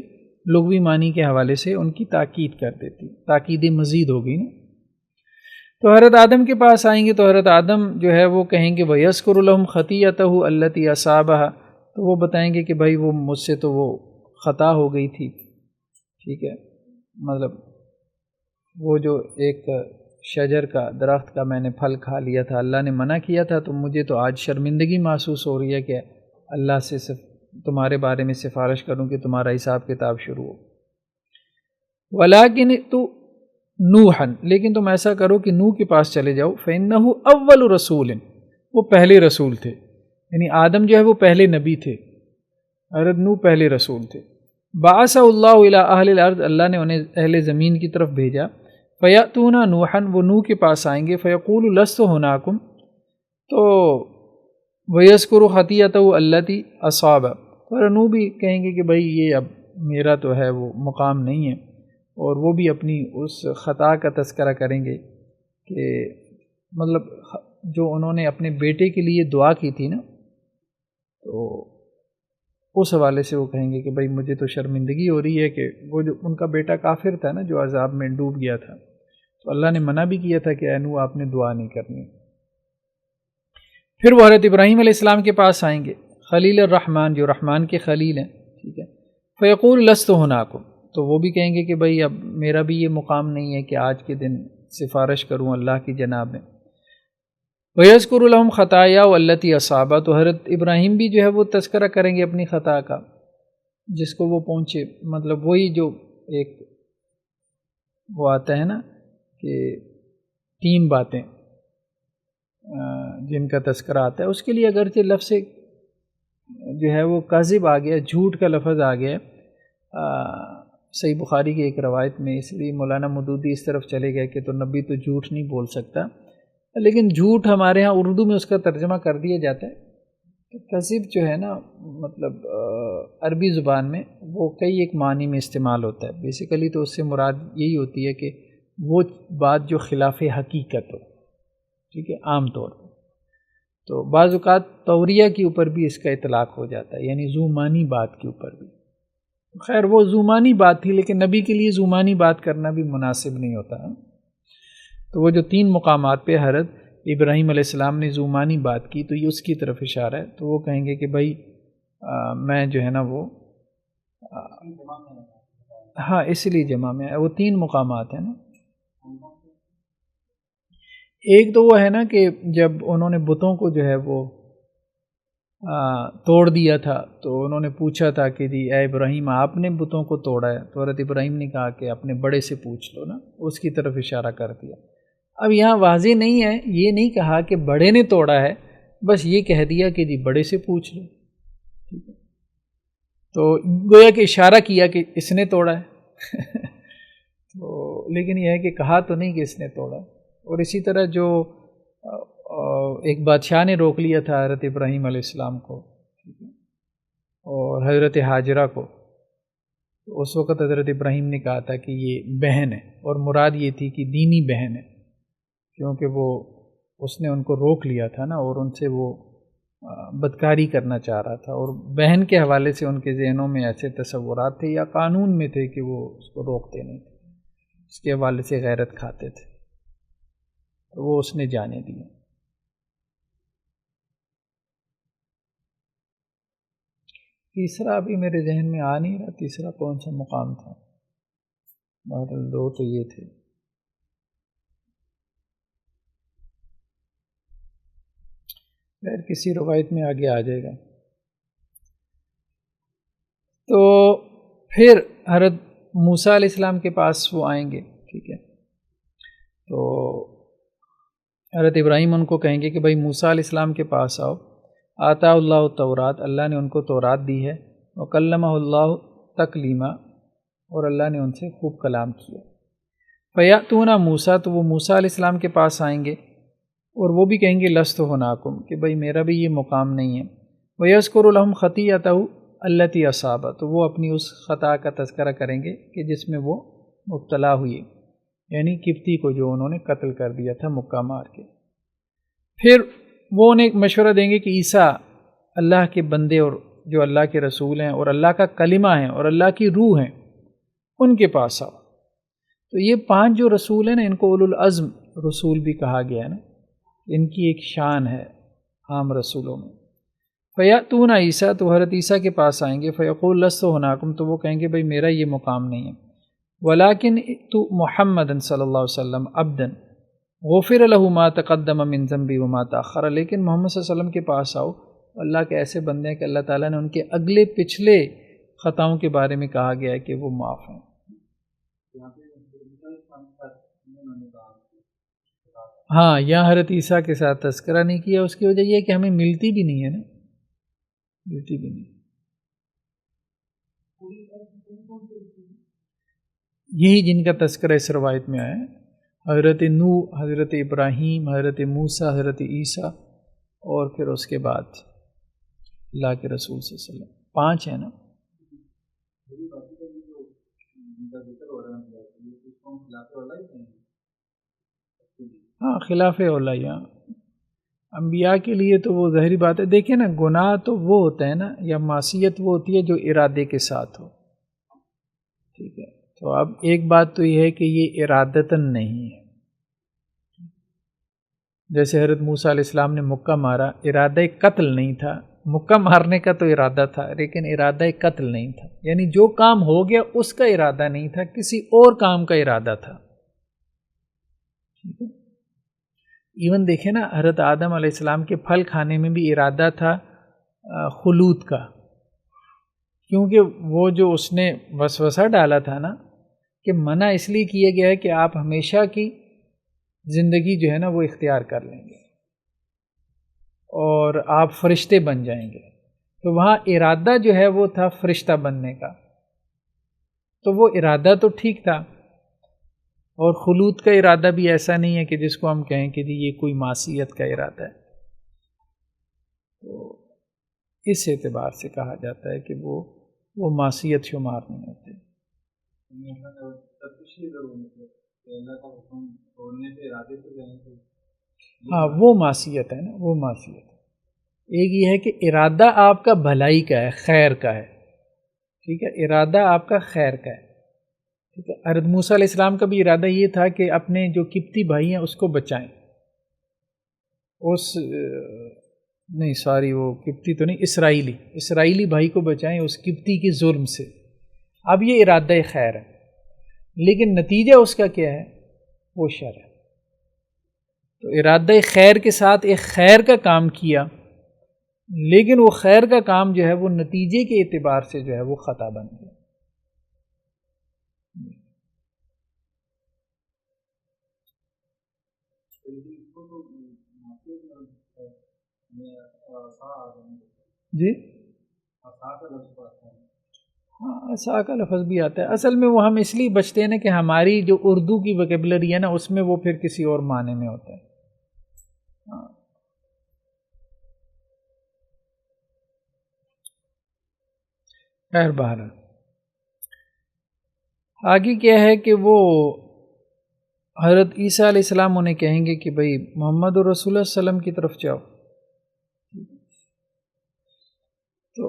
لغوی معنی کے حوالے سے ان کی تاکید کر دیتی ہے، تاکید مزید ہوگی نا۔ تو حضرت آدم کے پاس آئیں گے تو حضرت آدم جو ہے وہ کہیں گے وَيَذْكُرُ لَهُمْ خَطِيَّتَهُ الَّتِي أَصَابَهَا، تو وہ بتائیں گے کہ بھائی وہ مجھ سے تو وہ خطا ہو گئی تھی، ٹھیک ہے، مطلب وہ جو ایک شجر کا درخت کا میں نے پھل کھا لیا تھا، اللہ نے منع کیا تھا، تو مجھے تو آج شرمندگی محسوس ہو رہی ہے کہ اللہ سے تمہارے بارے میں سفارش کروں کہ تمہارا حساب کتاب شروع ہو۔ وَلَٰكِنِ تو نوحًا، لیکن تم ایسا کرو کہ نوح کے پاس چلے جاؤ، فَإِنَّهُ أَوَّلُ رَسُولٍ، وہ پہلے رسول تھے، یعنی آدم جو ہے وہ پہلے نبی تھے، حضرت نوح پہلے رسول تھے۔ بَعَثَهُ اللَّهُ إِلَىٰ أَهْلِ الْأَرْضِ، اللہ نے انہیں اہل زمین کی طرف بھیجا۔ فَيَأْتُونَ نُوحًا، وہ نوح کے پاس آئیں گے، فَيَقُولُ لَسْتُ هُنَاكُمْ، تو وَيَذْكُرُ خَطِيَّتَهُ الَّتِي أَصَابَ، اور نوح بھی کہیں گے کہ بھائی یہ اب میرا تو ہے وہ مقام نہیں ہے، اور وہ بھی اپنی اس خطا کا تذکرہ کریں گے کہ مطلب جو انہوں نے اپنے بیٹے کے لیے دعا کی تھی نا، تو اس حوالے سے وہ کہیں گے کہ بھائی مجھے تو شرمندگی ہو رہی ہے کہ وہ جو ان کا بیٹا کافر تھا نا جو عذاب میں ڈوب گیا تھا، تو اللہ نے منع بھی کیا تھا کہ اے نوح آپ نے دعا نہیں کرنی۔ پھر وہ حضرت ابراہیم علیہ السلام کے پاس آئیں گے، خلیل الرحمن جو رحمان کے خلیل ہیں، ٹھیک ہے، فیقول لست ہناکم، تو وہ بھی کہیں گے کہ بھائی اب میرا بھی یہ مقام نہیں ہے کہ آج کے دن سفارش کروں اللہ کی جناب میں۔ وَيَذْكُرُ لَهُمْ خَطَايَاهُ الَّتِي أَصَابَتْ، تو حضرت ابراہیم بھی جو ہے وہ تذکرہ کریں گے اپنی خطا کا جس کو وہ پہنچے، مطلب وہی جو ایک وہ آتا ہے نا کہ 3 باتیں جن کا تذکرہ آتا ہے، اس کے لیے اگرچہ لفظ جو ہے وہ کاذب آ گیا، جھوٹ کا لفظ آ گیا صحیح بخاری کی ایک روایت میں، اس لیے مولانا مودودی اس طرف چلے گئے کہ تو نبی تو جھوٹ نہیں بول سکتا، لیکن جھوٹ ہمارے ہاں اردو میں اس کا ترجمہ کر دیا جاتا ہے۔ کذب جو ہے نا مطلب عربی زبان میں وہ کئی ایک معنی میں استعمال ہوتا ہے، بیسیکلی تو اس سے مراد یہی ہوتی ہے کہ وہ بات جو خلاف حقیقت ہو، ٹھیک ہے، عام طور پر تو بعض اوقات توریہ کے اوپر بھی اس کا اطلاق ہو جاتا ہے، یعنی زومانی بات کے اوپر بھی۔ خیر وہ زومانی بات تھی، لیکن نبی کے لیے زومانی بات کرنا بھی مناسب نہیں ہوتا ہے۔ تو وہ جو 3 مقامات پہ حضرت ابراہیم علیہ السلام نے زومانی بات کی، تو یہ اس کی طرف اشارہ ہے، تو وہ کہیں گے کہ بھائی میں جو ہے نا وہ ہاں اس لیے جمع میں وہ 3 مقامات ہیں نا، ایک تو وہ ہے نا کہ جب انہوں نے بتوں کو جو ہے وہ توڑ دیا تھا، تو انہوں نے پوچھا تھا کہ جی اے ابراہیم آپ نے بتوں کو توڑا ہے، تو حضرت ابراہیم نے کہا کہ اپنے بڑے سے پوچھ لو نا، اس کی طرف اشارہ کر دیا۔ اب یہاں واضح نہیں ہے، یہ نہیں کہا کہ بڑے نے توڑا ہے، بس یہ کہہ دیا کہ جی بڑے سے پوچھ لو، ٹھیک ہے، تو گویا کہ اشارہ کیا کہ اس نے توڑا ہے تو لیکن یہ ہے کہ کہا تو نہیں کہ اس نے توڑا۔ اور اسی طرح جو ایک بادشاہ نے روک لیا تھا حضرت ابراہیم علیہ السلام کو اور حضرت ہاجرہ کو، اس وقت حضرت ابراہیم نے کہا تھا کہ یہ بہن ہے، اور مراد یہ تھی کہ دینی بہن ہے، کیونکہ وہ اس نے ان کو روک لیا تھا نا، اور ان سے وہ بدکاری کرنا چاہ رہا تھا، اور بہن کے حوالے سے ان کے ذہنوں میں ایسے تصورات تھے یا قانون میں تھے کہ وہ اس کو روکتے نہیں تھے، اس کے حوالے سے غیرت کھاتے تھے، تو وہ اس نے جانے دیا۔ تیسرا ابھی میرے ذہن میں آ نہیں رہا، تیسرا کون سا مقام تھا، بہرحال 2 تو یہ تھے۔ خیر کسی روایت میں آگے آ جائے گا۔ تو پھر حضرت موسیٰ علیہ السلام کے پاس وہ آئیں گے، ٹھیک ہے، تو حضرت ابراہیم ان کو کہیں گے کہ بھائی موسیٰ علیہ السلام کے پاس آؤ، آتا اللہ التورات، اللہ نے ان کو تورات دی ہے، وکلمہ اللہ تکلیما، اور اللہ نے ان سے خوب کلام کیا۔ فیاتون موسیٰ، تو وہ موسیٰ علیہ السلام کے پاس آئیں گے اور وہ بھی کہیں گے لست ہناکم، کہ بھئی میرا بھی یہ مقام نہیں ہے۔ ویذکر لہم خطیئتہ التی اصابہ، تو وہ اپنی اس خطا کا تذکرہ کریں گے کہ جس میں وہ مبتلا ہوئے، یعنی قبطی کو جو انہوں نے قتل کر دیا تھا مکہ مار کے۔ پھر وہ انہیں ایک مشورہ دیں گے کہ عیسیٰ اللہ کے بندے اور جو اللہ کے رسول ہیں اور اللہ کا کلمہ ہیں اور اللہ کی روح ہیں، ان کے پاس آؤ۔ تو یہ 5 جو رسول ہیں نا، ان کو اولو العزم رسول بھی کہا گیا ہے نا، ان کی ایک شان ہے عام رسولوں میں۔ فیاتون عیسیٰ، تو حضرت عیسیٰ کے پاس آئیں گے، فیقول لست ہناکم، تو وہ کہیں گے بھئی میرا یہ مقام نہیں ہے۔ ولیکن تو محمد صلی اللہ علیہ وسلم عبدا غفر له ما تقدم من ذنبی وما تاخر، لیکن محمد صلی اللہ علیہ وسلم کے پاس آؤ، اللہ کے ایسے بندے ہیں کہ اللہ تعالیٰ نے ان کے اگلے پچھلے خطاؤں کے بارے میں کہا گیا ہے کہ وہ معاف ہیں۔ ہاں، یہاں حضرت عیسیٰ کے ساتھ تذکرہ نہیں کیا، اس کی وجہ یہ ہے کہ ہمیں ملتی بھی نہیں ہے نا، ملتی بھی نہیں۔ یہی جن کا تذکرہ اس روایت میں آیا ہے، حضرت نوح، حضرت ابراہیم، حضرت موسیٰ، حضرت عیسیٰ، اور پھر اس کے بعد اللہ کے رسول صلی اللہ علیہ وسلم، 5 ہیں نا۔ ہاں، خلاف اولیاء، یہاں انبیاء کے لیے تو وہ ظاہری بات ہے۔ دیکھیں نا، گناہ تو وہ ہوتا ہے نا، یا معصیت وہ ہوتی ہے جو ارادے کے ساتھ ہو، ٹھیک ہے۔ تو اب ایک بات تو یہ ہے کہ یہ ارادتاً نہیں ہے، جیسے حضرت موسیٰ علیہ السلام نے مکہ مارا، ارادہ قتل نہیں تھا، مکہ مارنے کا تو ارادہ تھا لیکن ارادہ قتل نہیں تھا، یعنی جو کام ہو گیا اس کا ارادہ نہیں تھا، کسی اور کام کا ارادہ تھا، ٹھیک ہے۔ ایون دیکھیں نا، حضرت آدم علیہ السلام کے پھل کھانے میں بھی ارادہ تھا خلود کا، کیونکہ وہ جو اس نے وسوسہ ڈالا تھا نا کہ منع اس لیے کیا گیا ہے کہ آپ ہمیشہ کی زندگی جو ہے نا وہ اختیار کر لیں گے اور آپ فرشتے بن جائیں گے، تو وہاں ارادہ جو ہے وہ تھا فرشتہ بننے کا، تو وہ ارادہ تو ٹھیک تھا، اور خلود کا ارادہ بھی ایسا نہیں ہے کہ جس کو ہم کہیں کہ جی یہ کوئی معصیت کا ارادہ ہے، تو اس اعتبار سے کہا جاتا ہے کہ وہ معصیت شمار نہیں ہوتے۔ ہاں، وہ معصیت ہے نا، وہ معصیت ہے۔ ایک یہ ہے کہ ارادہ آپ کا بھلائی کا ہے، خیر کا ہے، ٹھیک ہے، ارادہ آپ کا خیر کا ہے، ٹھیک ہے۔ حضرت موسیٰ علیہ السلام کا بھی ارادہ یہ تھا کہ اپنے جو قبطی بھائی ہیں اس کو بچائیں، وہ قبطی تو نہیں، اسرائیلی بھائی کو بچائیں اس قبطی کے ظلم سے۔ اب یہ ارادہ خیر ہے، لیکن نتیجہ اس کا کیا ہے؟ وہ شر ہے۔ تو ارادہ خیر کے ساتھ ایک خیر کا کام کیا، لیکن وہ خیر کا کام جو ہے وہ نتیجے کے اعتبار سے جو ہے وہ خطا بن گیا۔ جی ہاں، عصا کا لفظ بھی آتا ہے، اصل میں وہ ہم اس لیے بچتے ہیں نا کہ ہماری جو اردو کی ویکیبلری ہے نا اس میں وہ پھر کسی اور معنی میں ہوتا ہے۔ ہاں، خیر بہرحال آگے کیا ہے کہ وہ حضرت عیسیٰ علیہ السلام انہیں کہیں گے کہ بھئی محمد رسول اللہ صلی اللہ علیہ وسلم کی طرف جاؤ، تو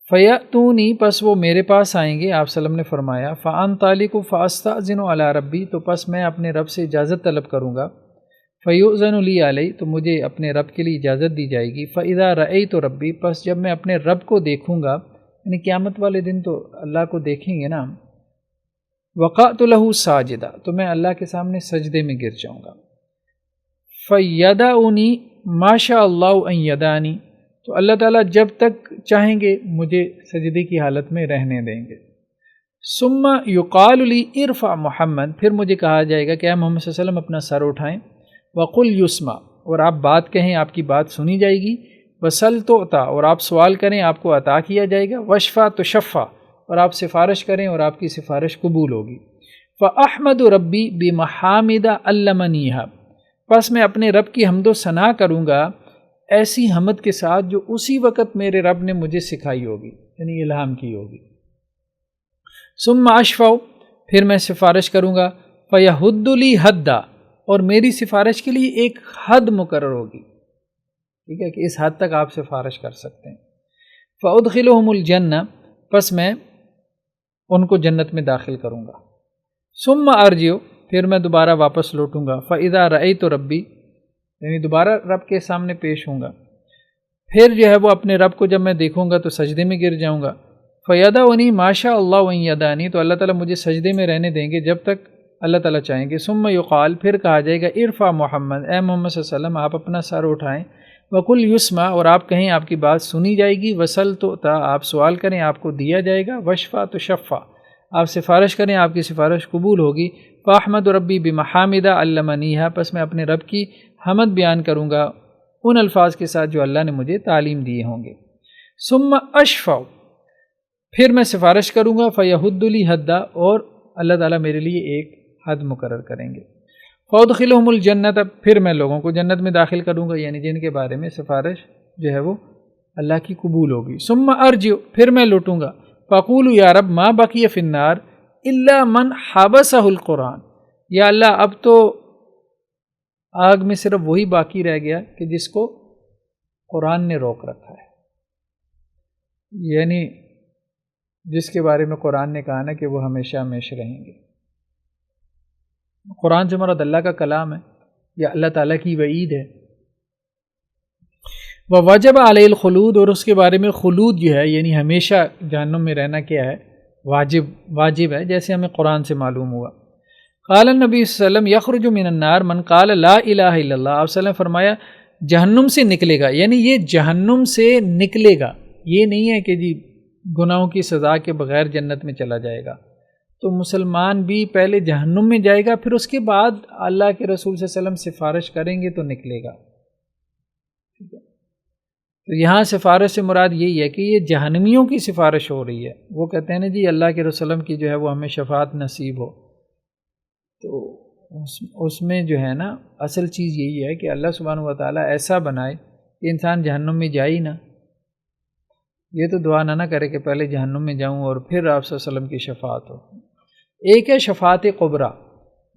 فیاتونی، پس وہ میرے پاس آئیں گے، آپ صلی اللہ علیہ وسلم نے فرمایا، فانطلق فاستأذن علی ربی، تو پس میں اپنے رب سے اجازت طلب کروں گا، فیؤذن لی علیہ، تو مجھے اپنے رب کے لیے اجازت دی جائے گی، فاذا رأیت ربی، پس جب میں اپنے رب کو دیکھوں گا، یعنی قیامت والے دن تو اللہ کو دیکھیں گے نا، وقعت لہ ساجدہ، تو میں اللہ کے سامنے سجدے میں گر جاؤں گا، فیدعنی ما شاء اللہ ان یدعنی، تو اللہ تعالیٰ جب تک چاہیں گے مجھے سجدے کی حالت میں رہنے دیں گے، ثم یقال لی ارفع محمد، پھر مجھے کہا جائے گا کہ اے محمد صلی اللہ علیہ وسلم اپنا سر اٹھائیں، وقل یسمع، اور آپ بات کہیں آپ کی بات سنی جائے گی، وسل تعطیٰ، اور آپ سوال کریں آپ کو عطا کیا جائے گا، وشفع تشفع، اور آپ سفارش کریں اور آپ کی سفارش قبول ہوگی۔ فاحمد ربی بمحامد علمنیہا، پس میں اپنے رب کی حمد و ثنا کروں گا ایسی حمد کے ساتھ جو اسی وقت میرے رب نے مجھے سکھائی ہوگی، یعنی الہام کی ہوگی۔ ثم اشفع، پھر میں سفارش کروں گا، فیحد لی حدا، اور میری سفارش کے لیے ایک حد مقرر ہوگی، ٹھیک ہے کہ اس حد تک آپ سفارش کر سکتے ہیں۔ فادخلہم الجنہ، پس میں ان کو جنت میں داخل کروں گا۔ ثم ارجع، پھر میں دوبارہ واپس لوٹوں گا۔ فاذا رأیت ربی، یعنی دوبارہ رب کے سامنے پیش ہوں گا، پھر جو ہے وہ اپنے رب کو جب میں دیکھوں گا تو سجدے میں گر جاؤں گا۔ فیدعنی ما شاء اللہ وان یدعنی، تو اللہ تعالیٰ مجھے سجدے میں رہنے دیں گے جب تک اللہ تعالیٰ چاہیں گے۔ ثم یقال، پھر کہا جائے گا ارفع محمد، اے محمد صلی اللہ علیہ وسلم آپ اپنا سر اٹھائیں، وقل یسمع، اور آپ کہیں آپ کی بات سنی جائے گی، وسل تو آپ سوال کریں آپ کو دیا جائے گا، وشفع تو شفع، آپ سفارش کریں آپ کی سفارش قبول ہوگی۔ فاحمد ربی بمحامد علمنیہا، پس میں اپنے رب کی حمد بیان کروں گا ان الفاظ کے ساتھ جو اللہ نے مجھے تعلیم دیے ہوں گے۔ ثم اشفع، پھر میں سفارش کروں گا، فیحد لی حدا، اور اللہ تعالیٰ میرے لیے ایک حد مقرر کریں گے۔ فادخلہم الجنۃ، پھر میں لوگوں کو جنت میں داخل کروں گا، یعنی جن کے بارے میں سفارش جو ہے وہ اللہ کی قبول ہوگی۔ ثم ارجع، پھر میں لوٹوں گا، فاقول یا رب ما بقی فی النار الا من حبسہ القرآن، یا اللہ اب تو آگ میں صرف وہی باقی رہ گیا کہ جس کو قرآن نے روک رکھا ہے، یعنی جس کے بارے میں قرآن نے کہا نا کہ وہ ہمیشہ ہمیشہ رہیں گے۔ قرآن سے مراد اللہ کا کلام ہے یا اللہ تعالیٰ کی وعید ہے۔ وَوَجَبَ عَلَيْهِ الْخُلُودُ، اور اس کے بارے میں خلود جو ہے یعنی ہمیشہ جہنم میں رہنا کیا ہے، واجب ہے، جیسے ہمیں قرآن سے معلوم ہوا۔ قال النبی صلی اللہ علیہ وسلم یخرج من النار من قال لا الہ الا اللہ، آپ صلی اللہ علیہ وسلم فرمایا جہنم سے نکلے گا، یعنی یہ جہنم سے نکلے گا، یہ نہیں ہے کہ جی گناہوں کی سزا کے بغیر جنت میں چلا جائے گا۔ تو مسلمان بھی پہلے جہنم میں جائے گا، پھر اس کے بعد اللہ کے رسول صلی اللہ علیہ وسلم سفارش کریں گے تو نکلے گا۔ ٹھیک ہے، تو یہاں سفارش سے مراد یہی ہے کہ یہ جہنمیوں کی سفارش ہو رہی ہے۔ وہ کہتے ہیں نا جی اللہ کے رسول کی جو ہے وہ ہمیں شفاعت نصیب ہو، تو اس میں جو ہے نا اصل چیز یہی ہے کہ اللہ سبحانہ و تعالیٰ ایسا بنائے کہ انسان جہنم میں جائے ہی نہ، یہ تو دعا نہ کرے کہ پہلے جہنم میں جاؤں اور پھر آپ صلی اللہ علیہ وسلم کی شفاعت ہو۔ ایک ہے شفاعت کبریٰ،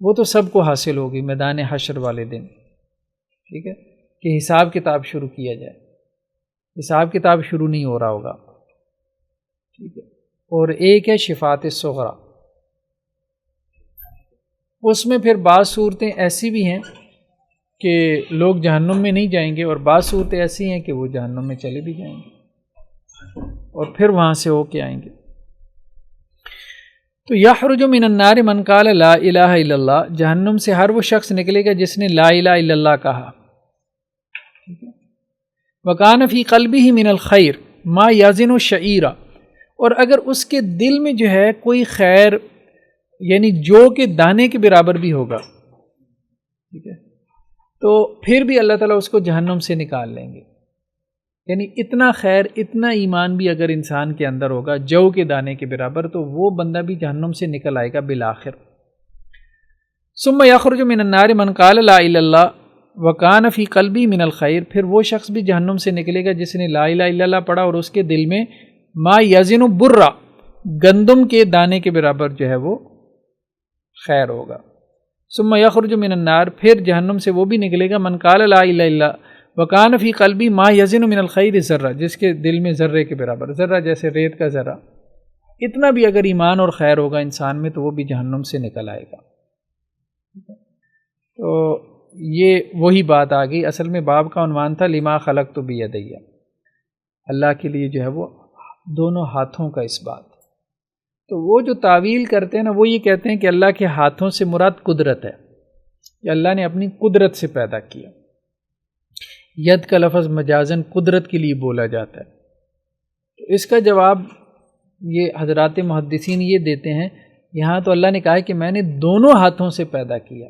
وہ تو سب کو حاصل ہوگی میدان حشر والے دن، ٹھیک ہے، کہ حساب کتاب شروع کیا جائے، حساب کتاب شروع نہیں ہو رہا ہوگا، ٹھیک ہے۔ اور ایک ہے شفاعت صغریٰ، اس میں پھر بعض صورتیں ایسی بھی ہیں کہ لوگ جہنم میں نہیں جائیں گے، اور بعض صورتیں ایسی ہیں کہ وہ جہنم میں چلے بھی جائیں گے اور پھر وہاں سے ہو کے آئیں گے۔ تو یخرج من النار من قال لا الہ الا اللہ، جہنم سے ہر وہ شخص نکلے گا جس نے لا الہ الا اللہ کہا، وکان فی قلبہ من الخیر ما یزن الشعیرہ، اور اگر اس کے دل میں جو ہے کوئی خیر یعنی جو کہ دانے کے برابر بھی ہوگا، ٹھیک ہے، تو پھر بھی اللہ تعالیٰ اس کو جہنم سے نکال لیں گے۔ یعنی اتنا خیر، اتنا ایمان بھی اگر انسان کے اندر ہوگا جو کے دانے کے برابر، تو وہ بندہ بھی جہنم سے نکل آئے گا بالآخر۔ ثم یخرج من النار من قال لا الہ الا اللہ وکان فی قلبی من الخیر، پھر وہ شخص بھی جہنم سے نکلے گا جس نے لا الہ الا اللہ پڑھا اور اس کے دل میں ما یزن برا، گندم کے دانے کے برابر جو ہے وہ خیر ہوگا۔ ثم یخرج من النار، پھر جہنم سے وہ بھی نکلے گا من قال لا الہ الا اللہ وکان فی قلبی ما یزن من الخیر ذرہ، جس کے دل میں ذرے کے برابر، ذرہ جیسے ریت کا ذرہ، اتنا بھی اگر ایمان اور خیر ہوگا انسان میں تو وہ بھی جہنم سے نکل آئے گا۔ تو یہ وہی بات آ گئی، اصل میں باب کا عنوان تھا لما خلقت بیدی، اللہ کے لیے جو ہے وہ دونوں ہاتھوں کا اس بات۔ تو وہ جو تعویل کرتے ہیں نا، وہ یہ کہتے ہیں کہ اللہ کے ہاتھوں سے مراد قدرت ہے، کہ اللہ نے اپنی قدرت سے پیدا کیا۔ ید کا لفظ مجازن قدرت کے لیے بولا جاتا ہے۔ تو اس کا جواب یہ حضرات محدثین یہ دیتے ہیں، یہاں تو اللہ نے کہا ہے کہ میں نے دونوں ہاتھوں سے پیدا کیا،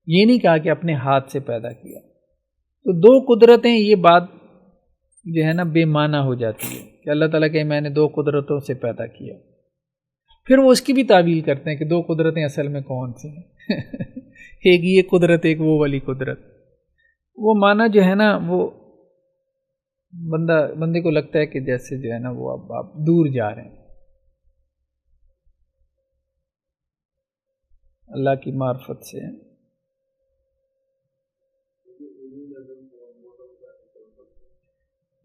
یہ نہیں کہا کہ اپنے ہاتھ سے پیدا کیا۔ تو دو قدرتیں، یہ بات جو ہے نا بے معنی ہو جاتی ہے کہ اللہ تعالیٰ کہ میں نے دو قدرتوں سے پیدا کیا۔ پھر وہ اس کی بھی تعویل کرتے ہیں کہ دو قدرتیں اصل میں کون سی ہیں ایک یہ قدرت، ایک وہ والی قدرت. وہ معنی جو ہے نا وہ بندے کو لگتا ہے کہ جیسے جو ہے نا وہ اب آپ دور جا رہے ہیں اللہ کی معرفت سے.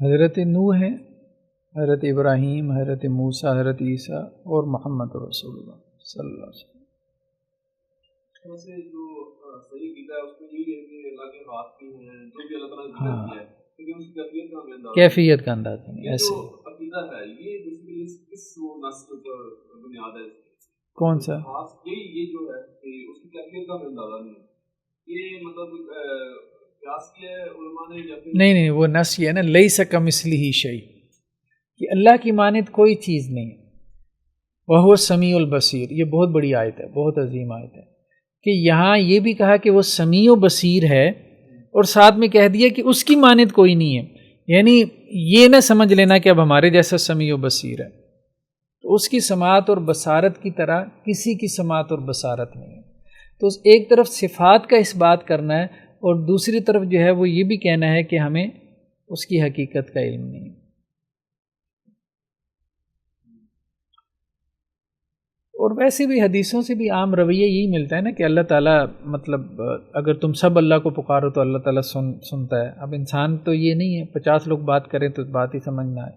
حضرت نوح ہیں، حضرت ابراہیم، حضرت موسیٰ، حضرت عیسیٰ اور محمد رسول اللہ صلی اللہ علیہ وسلم. ویسے جو صحیح عقیدہ ہے اس میں یہی ہے کہ اللہ کے ہاتھ بھی ہیں، جو بھی اللہ تعالیٰ نے ذکر کیا ہے، لیکن اس کی کیفیت کا اندازہ نہیں. ایسے عقیدہ ہے یہ بیسیکلی کس نص پر بنیاد ہے؟ کون سا؟ یہ جو ہے اس کی کیفیت کا اندازہ نہیں ہے، یہ مطلب قیاس کیا ہے علماء نے یا پھر نہیں وہ نص یہ ہے نا لیس کمثلہ شیء، کہ اللہ کی مانند کوئی چیز نہیں ہے. وہو السمیع البصیر، یہ بہت بڑی آیت ہے، بہت عظیم آیت ہے کہ یہاں یہ بھی کہا کہ وہ سمیع و بصیر ہے اور ساتھ میں کہہ دیا کہ اس کی مانند کوئی نہیں ہے. یعنی یہ نہ سمجھ لینا کہ اب ہمارے جیسا سمیع و بصیر ہے، تو اس کی سماعت اور بصارت کی طرح کسی کی سماعت اور بصارت نہیں ہے. تو ایک طرف صفات کا اس بات کرنا ہے اور دوسری طرف جو ہے وہ یہ بھی کہنا ہے کہ ہمیں اس کی حقیقت کا علم نہیں. اور ویسے بھی حدیثوں سے بھی عام رویہ یہی ملتا ہے نا کہ اللہ تعالیٰ مطلب اگر تم سب اللہ کو پکارو تو اللہ تعالیٰ سنتا ہے. اب انسان تو یہ نہیں ہے 50 لوگ بات کریں تو بات ہی سمجھنا ہے.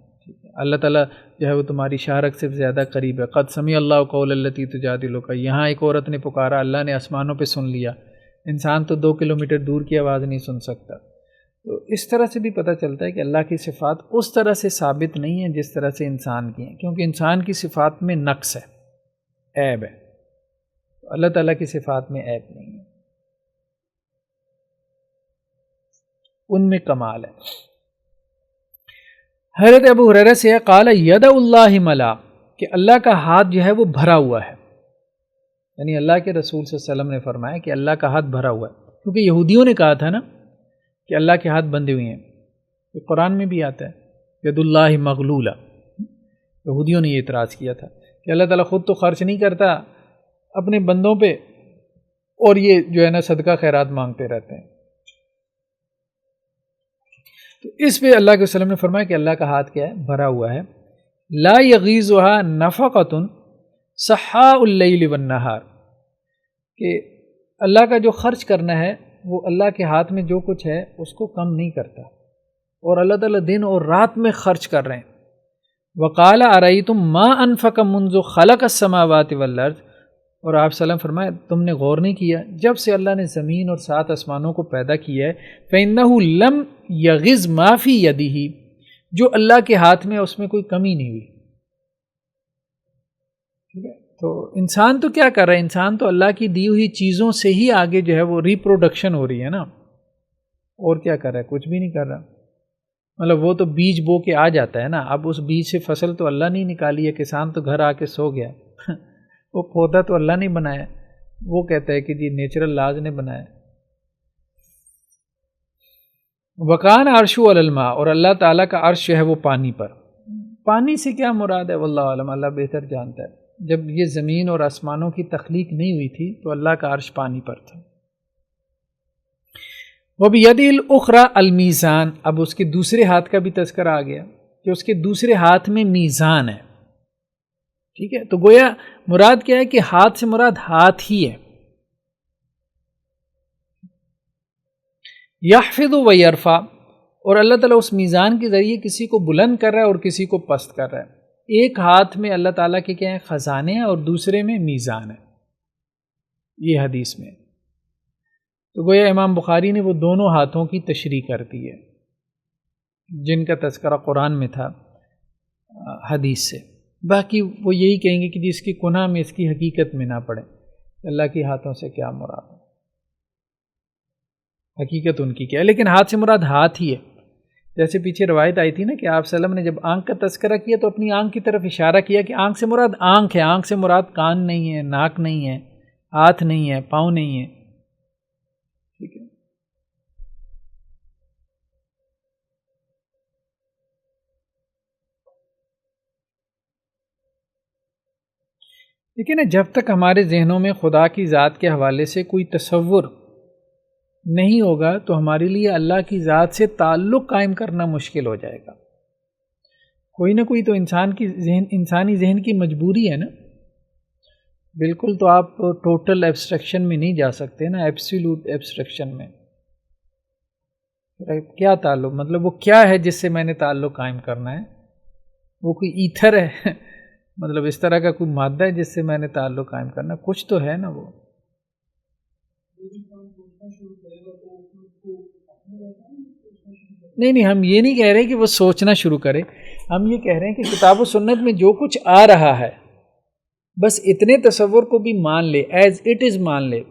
اللہ تعالیٰ جو ہے وہ تمہاری شارک سے زیادہ قریب ہے. قد سمع اللہ قول التی تجادلک، یہاں ایک عورت نے پکارا، اللہ نے آسمانوں پہ سن لیا. انسان تو 2 کلومیٹر دور کی آواز نہیں سن سکتا. تو اس طرح سے بھی پتہ چلتا ہے کہ اللہ کی صفات اس طرح سے ثابت نہیں ہیں جس طرح سے انسان کی ہیں، کیونکہ انسان کی صفات میں نقص ہے، عیب ہے. اللہ تعالیٰ کی صفات میں عیب نہیں ہے، ان میں کمال ہے. حضرت ابو ہریرہ سے قال ید اللہ ملا، کہ اللہ کا ہاتھ جو ہے وہ بھرا ہوا ہے. یعنی اللہ کے رسول صلی اللہ علیہ وسلم نے فرمایا کہ اللہ کا ہاتھ بھرا ہوا ہے، کیونکہ یہودیوں نے کہا تھا نا کہ اللہ کے ہاتھ بندھے ہوئے ہیں. یہ قرآن میں بھی آتا ہے ید اللہ مغلولہ. یہودیوں نے یہ اعتراض کیا تھا کہ اللہ تعالیٰ خود تو خرچ نہیں کرتا اپنے بندوں پہ، اور یہ جو ہے نا صدقہ خیرات مانگتے رہتے ہیں. تو اس پہ اللہ کے وسلم نے فرمایا کہ اللہ کا ہاتھ کیا ہے؟ بھرا ہوا ہے. لا یغیظها نفقۃ سحاء اللیل والنہار، کہ اللہ کا جو خرچ کرنا ہے وہ اللہ کے ہاتھ میں جو کچھ ہے اس کو کم نہیں کرتا، اور اللہ تعالیٰ دن اور رات میں خرچ کر رہے ہیں. وقال ارأیتم ما انفق منذ خلق السماوات والارض، اور آپ صلی اللہ علیہ وسلم فرمائے تم نے غور نہیں کیا جب سے اللہ نے زمین اور 7 آسمانوں کو پیدا کیا ہے، فإنہ لم یغز ما فی یدہ، جو اللہ کے ہاتھ میں اس میں کوئی کمی نہیں ہوئی. ٹھیک ہے، تو انسان تو کیا کر رہا ہے؟ انسان تو اللہ کی دی ہوئی چیزوں سے ہی آگے جو ہے وہ ریپروڈکشن ہو رہی ہے نا، اور کیا کر رہا ہے؟ کچھ بھی نہیں کر رہا. مطلب وہ تو بیج بو کے آ جاتا ہے نا، اب اس بیج سے فصل تو اللہ نہیں نکالی ہے، کسان تو گھر آ کے سو گیا وہ پودا تو اللہ نہیں بنایا، وہ کہتا ہے کہ جی نیچرل لاز نے بنایا. وکان عرش علی الماء، اور اللہ تعالیٰ کا عرش جو ہے وہ پانی پر. پانی سے کیا مراد ہے واللہ عالم، اللہ بہتر جانتا ہے. جب یہ زمین اور آسمانوں کی تخلیق نہیں ہوئی تھی تو اللہ کا عرش پانی پر تھا. وَبِيَدِهِ الْأُخْرَى الْمِيزَانُ، اب اس کے دوسرے ہاتھ کا بھی تذکرہ آ گیا کہ اس کے دوسرے ہاتھ میں میزان ہے. ٹھیک ہے، تو گویا مراد کیا ہے کہ ہاتھ سے مراد ہاتھ ہی ہے. یحفظ و یرفع، اور اللہ تعالیٰ اس میزان کے ذریعے کسی کو بلند کر رہا ہے اور کسی کو پست کر رہا ہے. ایک ہاتھ میں اللہ تعالیٰ کے کیا ہیں؟ خزانے ہیں، اور دوسرے میں میزان ہے. یہ حدیث میں تو گویا امام بخاری نے وہ دونوں ہاتھوں کی تشریح کر دی ہے جن کا تذکرہ قرآن میں تھا حدیث سے. باقی وہ یہی کہیں گے کہ جس کی کنہ میں اس کی حقیقت میں نہ پڑے اللہ کے ہاتھوں سے کیا مراد ہے، حقیقت ان کی کیا ہے. لیکن ہاتھ سے مراد ہاتھ ہی ہے. جیسے پیچھے روایت آئی تھی نا کہ آپ صلی اللہ علیہ وسلم نے جب آنکھ کا تذکرہ کیا تو اپنی آنکھ کی طرف اشارہ کیا کہ آنکھ سے مراد آنکھ ہے، آنکھ سے مراد کان نہیں ہے، ناک نہیں ہے، ہاتھ نہیں ہے، پاؤں نہیں ہے. ٹھیک ہے، لیکن جب تک ہمارے ذہنوں میں خدا کی ذات کے حوالے سے کوئی تصور نہیں ہوگا تو ہمارے لیے اللہ کی ذات سے تعلق قائم کرنا مشکل ہو جائے گا. کوئی نہ کوئی تو انسانی ذہن کی مجبوری ہے نا. بالکل تو آپ ٹوٹل ایبسٹریکشن میں نہیں جا سکتے نا، ایبسولوٹ ایبسٹریکشن میں. کیا تعلق، مطلب وہ کیا ہے جس سے میں نے تعلق قائم کرنا ہے؟ وہ کوئی ایتھر ہے مطلب اس طرح کا کوئی مادہ ہے جس سے میں نے تعلق قائم کرنا؟ کچھ تو ہے نا. وہ نہیں، ہم یہ نہیں کہہ رہے کہ وہ سوچنا شروع کرے. ہم یہ کہہ رہے ہیں کہ کتاب و سنت میں جو کچھ آ رہا ہے بس اتنے تصور کو بھی مان لے، ایز اٹ از مان لے،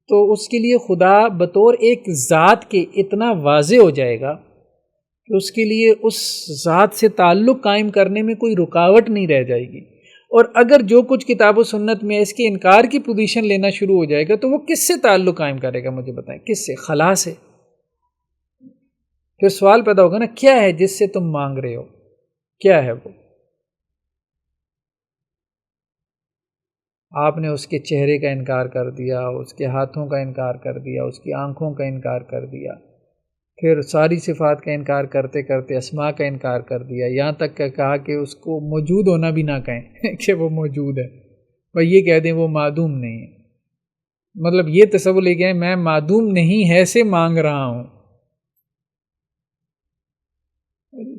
تو اس کے لیے خدا بطور ایک ذات کے اتنا واضح ہو جائے گا کہ اس کے لیے اس ذات سے تعلق قائم کرنے میں کوئی رکاوٹ نہیں رہ جائے گی. اور اگر جو کچھ کتاب و سنت میں اس کے انکار کی پوزیشن لینا شروع ہو جائے گا تو وہ کس سے تعلق قائم کرے گا؟ مجھے بتائیں، کس سے؟ خلا سے. پھر سوال پیدا ہوگا نا، کیا ہے جس سے تم مانگ رہے ہو؟ کیا ہے وہ؟ آپ نے اس کے چہرے کا انکار کر دیا، اس کے ہاتھوں کا انکار کر دیا، اس کی آنکھوں کا انکار کر دیا، پھر ساری صفات کا انکار کرتے کرتے اسماء کا انکار کر دیا، یہاں تک کہ کہا کہ اس کو موجود ہونا بھی نہ کہیں کہ وہ موجود ہے، بھائی یہ کہہ دیں وہ معدوم نہیں ہے. مطلب یہ تصور لے گئے میں معدوم نہیں ہے سے مانگ رہا ہوں.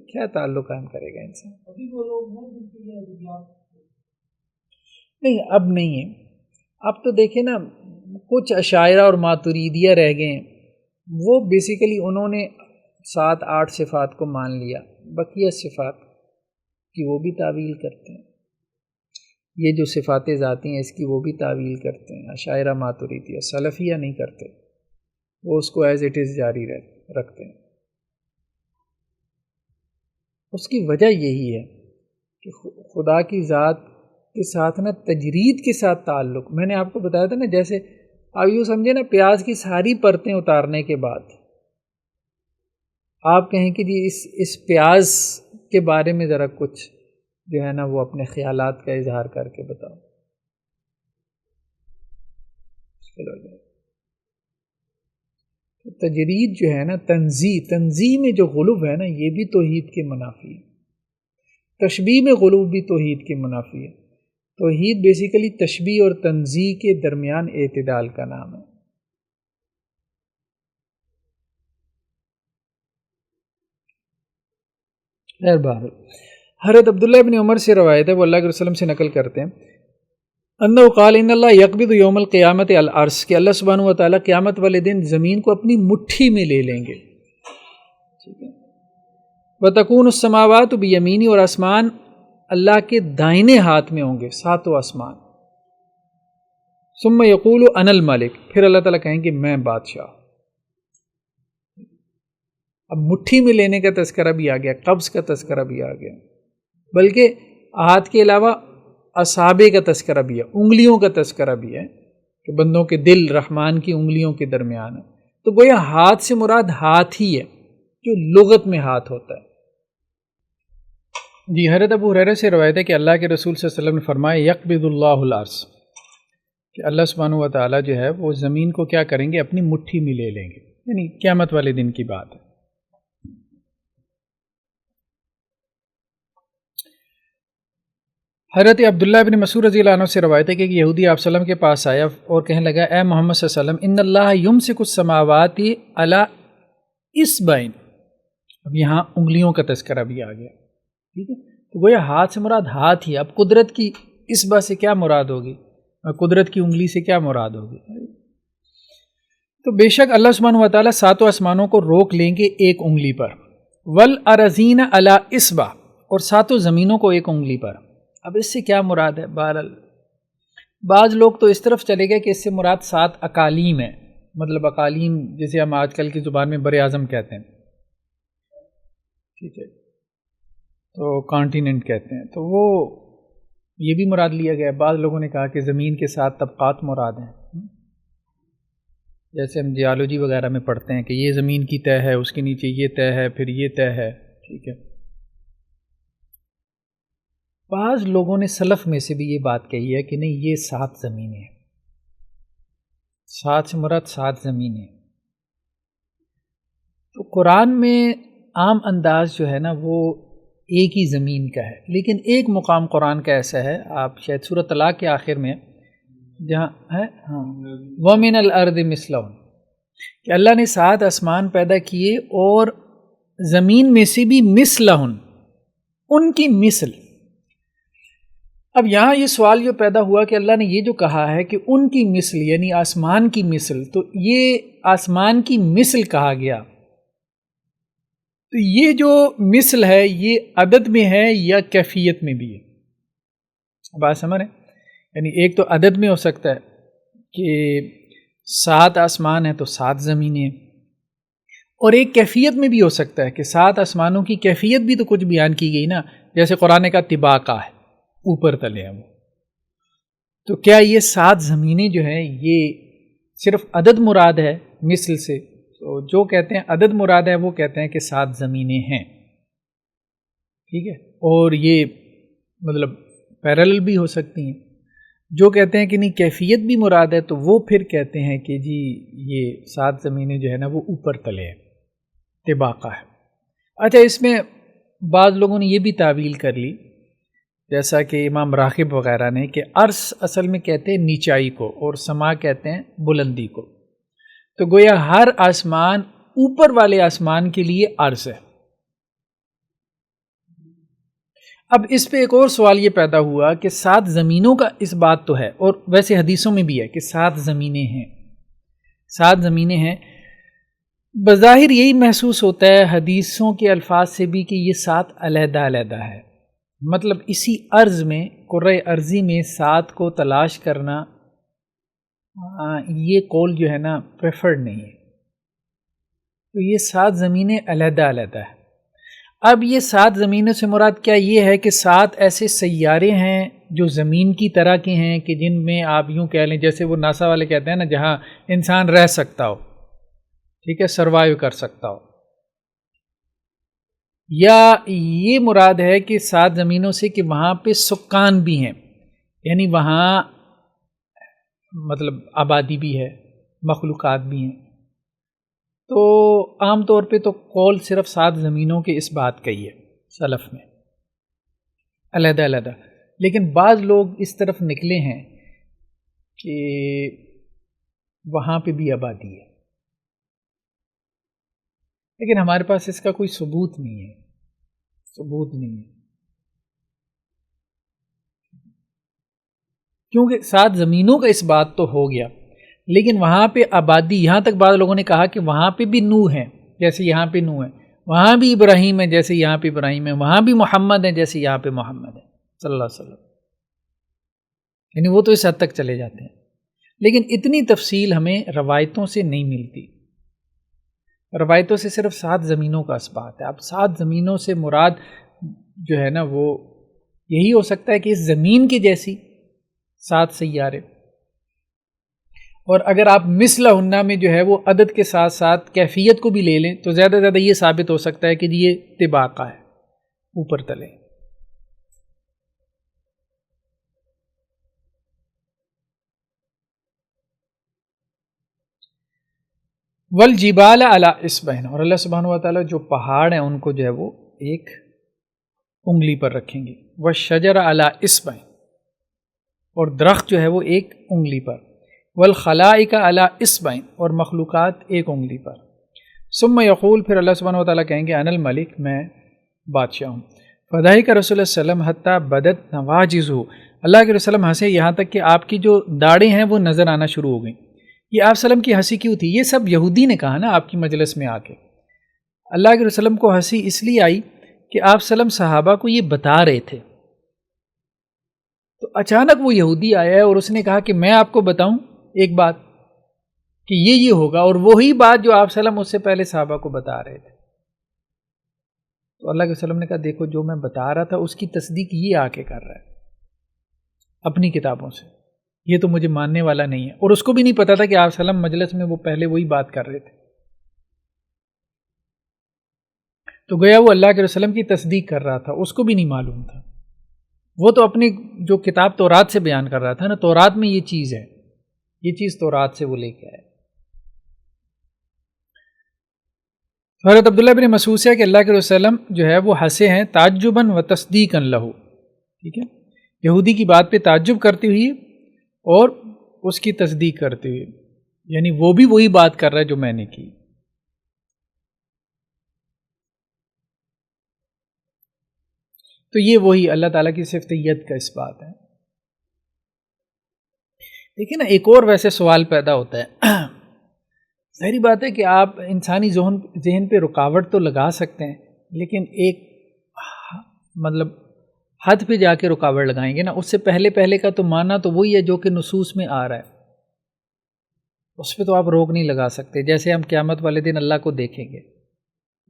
کیا تعلق قائم کرے گا انسان؟ نہیں، اب نہیں ہے. اب تو دیکھیں نا، کچھ اشاعرہ اور ماتریدیہ رہ گئے ہیں، وہ بیسیکلی انہوں نے 7-8 صفات کو مان لیا، بقیہ صفات کی وہ بھی تعویل کرتے ہیں. یہ جو صفات ذاتی ہیں اس کی وہ بھی تعویل کرتے ہیں. اشاعرہ ماتریدیہ، سلفیہ نہیں کرتے، وہ اس کو ایز اٹ از جاری رکھتے ہیں. اس کی وجہ یہی ہے کہ خدا کی ذات کے ساتھ نا تجرید کے ساتھ تعلق، میں نے آپ کو بتایا تھا نا، جیسے آپ یوں سمجھے نا، پیاز کی ساری پرتیں اتارنے کے بعد آپ کہیں کہ جی اس پیاز کے بارے میں ذرا کچھ جو ہے نا وہ اپنے خیالات کا اظہار کر کے بتاؤ. تجرید جو ہے نا، تنزیح میں جو غلو ہے نا، یہ بھی توحید کے منافی ہے. تشبیہ میں غلو بھی توحید کے منافی ہے. توحید بیسیکلی تشبیہ اور تنزیح کے درمیان اعتدال کا نام ہے. حضرت عبداللہ بن عمر سے روایت ہے، وہ اللہ کے رسول سے نقل کرتے ہیں، انہ قال ان اللہ یقبض یوم القیامت الارض، کہ اللہ سبحانہ و تعالیٰ قیامت والے دن زمین کو اپنی مٹھی میں لے لیں گے. ٹھیک ہے. وتکون السماوات بیمینی، اور آسمان اللہ کے دائنے ہاتھ میں ہوں گے، 7 آسمان. ثم یقول انا الملک، پھر اللہ تعالیٰ کہیں گے میں بادشاہ. اب مٹھی میں لینے کا تذکرہ بھی آ گیا، قبض کا تذکرہ بھی آ گیا، بلکہ ہاتھ کے علاوہ اصابع کا تذکرہ بھی ہے، انگلیوں کا تذکرہ بھی ہے کہ بندوں کے دل رحمان کی انگلیوں کے درمیان ہے. تو گویا ہاتھ سے مراد ہاتھ ہی ہے جو لغت میں ہاتھ ہوتا ہے. جی، حضرت ابو ہریرہ سے روایت ہے کہ اللہ کے رسول صلی اللہ علیہ وسلم نے فرمایا یقبض اللہ الارض، کہ اللہ سبحانہ و تعالیٰ جو ہے وہ زمین کو کیا کریں گے؟ اپنی مٹھی میں لے لیں گے، یعنی قیامت والے دن کی بات ہے. حضرت عبداللہ بن مسعود رضی اللہ عنہ سے روایت ہے کہ ایک یہودی آپ صلی اللہ علیہ وسلم کے پاس آیا اور کہنے لگا، اے محمد صلی اللہ علیہ وسلم، ان اللہ یمسک السماوات علی اصبعین. اب یہاں انگلیوں کا تذکرہ بھی آ گیا. ٹھیک ہے. تو گویا ہاتھ سے مراد ہاتھ ہی. اب قدرت کی اصبع سے کیا مراد ہوگی؟ قدرت کی انگلی سے کیا مراد ہوگی؟ تو بے شک اللہ سبحانہ و تعالیٰ 7 آسمانوں کو روک لیں گے ایک انگلی پر، والارضین علی اصبع، اور 7 زمینوں کو ایک انگلی پر. اب اس سے کیا مراد ہے؟ بہرحال بعض لوگ تو اس طرف چلے گئے کہ اس سے مراد 7 اقالیم ہے، مطلب اقالیم جسے ہم آج کل کی زبان میں بر اعظم کہتے ہیں. ٹھیک ہے. تو کانٹیننٹ کہتے ہیں، تو وہ یہ بھی مراد لیا گیا. بعض لوگوں نے کہا کہ زمین کے 7 طبقات مراد ہیں، جیسے ہم جیالوجی وغیرہ میں پڑھتے ہیں کہ یہ زمین کی تہ ہے، اس کے نیچے یہ تہ ہے، پھر یہ تہ ہے. ٹھیک ہے. بعض لوگوں نے سلف میں سے بھی یہ بات کہی ہے کہ نہیں یہ 7 زمینیں ہیں، 7 سے مراد 7 زمینیں. تو قرآن میں عام انداز جو ہے نا وہ ایک ہی زمین کا ہے، لیکن ایک مقام قرآن کا ایسا ہے، آپ شاید سورۃ طلاق کے آخر میں جہاں ہے ہاں وَمِنَ الْأَرْضِ مِثْلَهُ، کہ اللہ نے 7 آسمان پیدا کیے اور زمین میں سے بھی مثلہن، ان کی مثل. اب یہاں یہ سوال جو پیدا ہوا کہ اللہ نے یہ جو کہا ہے کہ ان کی مثل یعنی آسمان کی مثل، تو یہ آسمان کی مثل کہا گیا، تو یہ جو مثل ہے یہ عدد میں ہے یا کیفیت میں بھی ہے؟ بات سمجھ رہے ہیں؟ یعنی ایک تو عدد میں ہو سکتا ہے کہ 7 آسمان ہیں تو 7 زمینیں، اور ایک کیفیت میں بھی ہو سکتا ہے کہ 7 آسمانوں کی کیفیت بھی تو کچھ بیان کی گئی نا، جیسے قرآن کا طباقہ ہے، اوپر تلے ہیں وہ. تو کیا یہ 7 زمینیں جو ہیں یہ صرف عدد مراد ہے مثل سے؟ تو جو کہتے ہیں عدد مراد ہے وہ کہتے ہیں کہ 7 زمینیں ہیں، ٹھیک ہے، اور یہ مطلب پیرالل بھی ہو سکتی ہیں. جو کہتے ہیں کہ نہیں کیفیت بھی مراد ہے تو وہ پھر کہتے ہیں کہ جی یہ 7 زمینیں جو ہے نا وہ اوپر تلے ہیں، طباقہ ہے. اچھا، اس میں بعض لوگوں نے یہ بھی تعویل کر لی، جیسا کہ امام راغب وغیرہ نے، کہ عرش اصل میں کہتے ہیں نیچائی کو اور سما کہتے ہیں بلندی کو، تو گویا ہر آسمان اوپر والے آسمان کے لیے عرش ہے. اب اس پہ ایک اور سوال یہ پیدا ہوا کہ 7 زمینوں کا اس بات تو ہے، اور ویسے حدیثوں میں بھی ہے کہ 7 زمینیں ہیں، 7 زمینیں ہیں. بظاہر یہی محسوس ہوتا ہے حدیثوں کے الفاظ سے بھی کہ یہ 7 علیحدہ علیحدہ ہے، مطلب اسی عرض میں کرۂ ارضی میں 7 کو تلاش کرنا یہ قول جو ہے نا پریفرڈ نہیں ہے. تو یہ 7 زمینیں علیحدہ علیحدہ ہے. اب یہ 7 زمینوں سے مراد کیا یہ ہے کہ 7 ایسے سیارے ہیں جو زمین کی طرح کے ہیں کہ جن میں آپ یوں کہہ لیں جیسے وہ ناسا والے کہتے ہیں نا جہاں انسان رہ سکتا ہو، ٹھیک ہے، سروائیو کر سکتا ہو، یا یہ مراد ہے کہ 7 زمینوں سے کہ وہاں پہ سکان بھی ہیں، یعنی وہاں مطلب آبادی بھی ہے، مخلوقات بھی ہیں. تو عام طور پہ تو قول صرف 7 زمینوں کے اس بات کا ہی ہے سلف میں علیحدہ علیحدہ، لیکن بعض لوگ اس طرف نکلے ہیں کہ وہاں پہ بھی آبادی ہے، لیکن ہمارے پاس اس کا کوئی ثبوت نہیں ہے، ثبوت نہیں ہے، کیونکہ 7 زمینوں کا اس بات تو ہو گیا، لیکن وہاں پہ آبادی، یہاں تک بعض لوگوں نے کہا کہ وہاں پہ بھی نوح ہیں جیسے یہاں پہ نوح ہے، وہاں بھی ابراہیم ہے جیسے یہاں پہ ابراہیم ہے، وہاں بھی محمد ہے جیسے یہاں پہ محمد ہے صلی اللہ علیہ وسلم، یعنی وہ تو اس حد تک چلے جاتے ہیں. لیکن اتنی تفصیل ہمیں روایتوں سے نہیں ملتی، روایتوں سے صرف 7 زمینوں کا اثبات ہے. اب 7 زمینوں سے مراد جو ہے نا وہ یہی ہو سکتا ہے کہ اس زمین کی جیسی 7 سیارے، اور اگر آپ مثلہ ہنہ میں جو ہے وہ عدد کے ساتھ ساتھ کیفیت کو بھی لے لیں تو زیادہ سے زیادہ یہ ثابت ہو سکتا ہے کہ یہ طباقہ ہے، اوپر تلے. والجبال علی اصبعین، اور اللہ سبحانہ و تعالیٰ جو پہاڑ ہیں ان کو جو ہے وہ ایک انگلی پر رکھیں گے. والشجر علی اصبعین، اور درخت جو ہے وہ ایک انگلی پر. والخلائق علی اصبعین، اور مخلوقات ایک انگلی پر. ثم یقول، پھر اللہ سبحانہ و تعالیٰ کہیں گے انا الملک، میں بادشاہ ہوں. فضحک رسول اللہ صلی اللہ علیہ وسلم حتی بدت نواجذہ، اللہ کے رسول ہنسے یہاں تک کہ آپ کی جو داڑھیں ہیں وہ نظر آنا شروع ہو گئیں. یہ آپ وسلم کی ہنسی کیوں تھی؟ یہ سب یہودی نے کہا نا آپ کی مجلس میں آ کے. اللہ کے رسول کو ہنسی اس لیے آئی کہ آپ وسلم صحابہ کو یہ بتا رہے تھے، تو اچانک وہ یہودی آیا ہے اور اس نے کہا کہ میں آپ کو بتاؤں ایک بات کہ یہ ہوگا، اور وہی بات جو آپ وسلم اس سے پہلے صحابہ کو بتا رہے تھے. تو اللہ کے وسلم نے کہا دیکھو جو میں بتا رہا تھا اس کی تصدیق یہ آ کے کر رہا ہے اپنی کتابوں سے، یہ تو مجھے ماننے والا نہیں ہے. اور اس کو بھی نہیں پتا تھا کہ آپ وسلم مجلس میں وہ پہلے وہی بات کر رہے تھے. تو گویا وہ اللہ کے وسلم کی تصدیق کر رہا تھا، اس کو بھی نہیں معلوم تھا. وہ تو اپنی جو کتاب تورات سے بیان کر رہا تھا نا، تورات میں یہ چیز ہے، یہ چیز تورات سے وہ لے کے آئے۔ حضرت عبداللہ بن مسعود سے کہ اللہ کے رسول صلی اللہ علیہ وسلم جو ہے وہ ہنسے ہیں تعجباً و تصدیقاً لہو، ٹھیک ہے، یہودی کی بات پہ تعجب کرتے ہوئے اور اس کی تصدیق کرتے ہوئے، یعنی وہ بھی وہی بات کر رہا ہے جو میں نے کی۔ تو یہ وہی اللہ تعالیٰ کی صفتیت کا اس بات ہے۔ دیکھیں نا، ایک اور ویسے سوال پیدا ہوتا ہے، ظاہری بات ہے کہ آپ انسانی ذہن پہ رکاوٹ تو لگا سکتے ہیں، لیکن ایک مطلب حد پہ جا کے رکاوٹ لگائیں گے نا، اس سے پہلے کا تو ماننا تو وہی ہے جو کہ نصوص میں آ رہا ہے، اس پہ تو آپ روک نہیں لگا سکتے۔ جیسے ہم قیامت والے دن اللہ کو دیکھیں گے،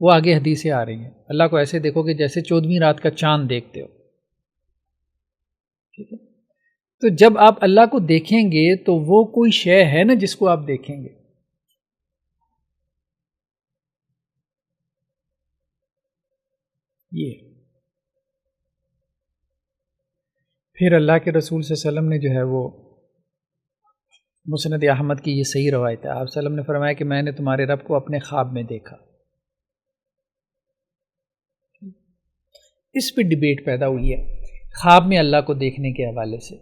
وہ آگے حدیثیں آ رہی ہیں، اللہ کو ایسے دیکھو گے جیسے 14ویں رات کا چاند دیکھتے ہو، ٹھیک ہے؟ تو جب آپ اللہ کو دیکھیں گے تو وہ کوئی شے ہے نا جس کو آپ دیکھیں گے۔ یہ پھر اللہ کے رسول صلی اللہ علیہ وسلم نے جو ہے وہ مسند احمد کی یہ صحیح روایت ہے، آپ صلی اللہ علیہ وسلم نے فرمایا کہ میں نے تمہارے رب کو اپنے خواب میں دیکھا۔ اس پہ ڈیبیٹ پیدا ہوئی ہے خواب میں اللہ کو دیکھنے کے حوالے سے۔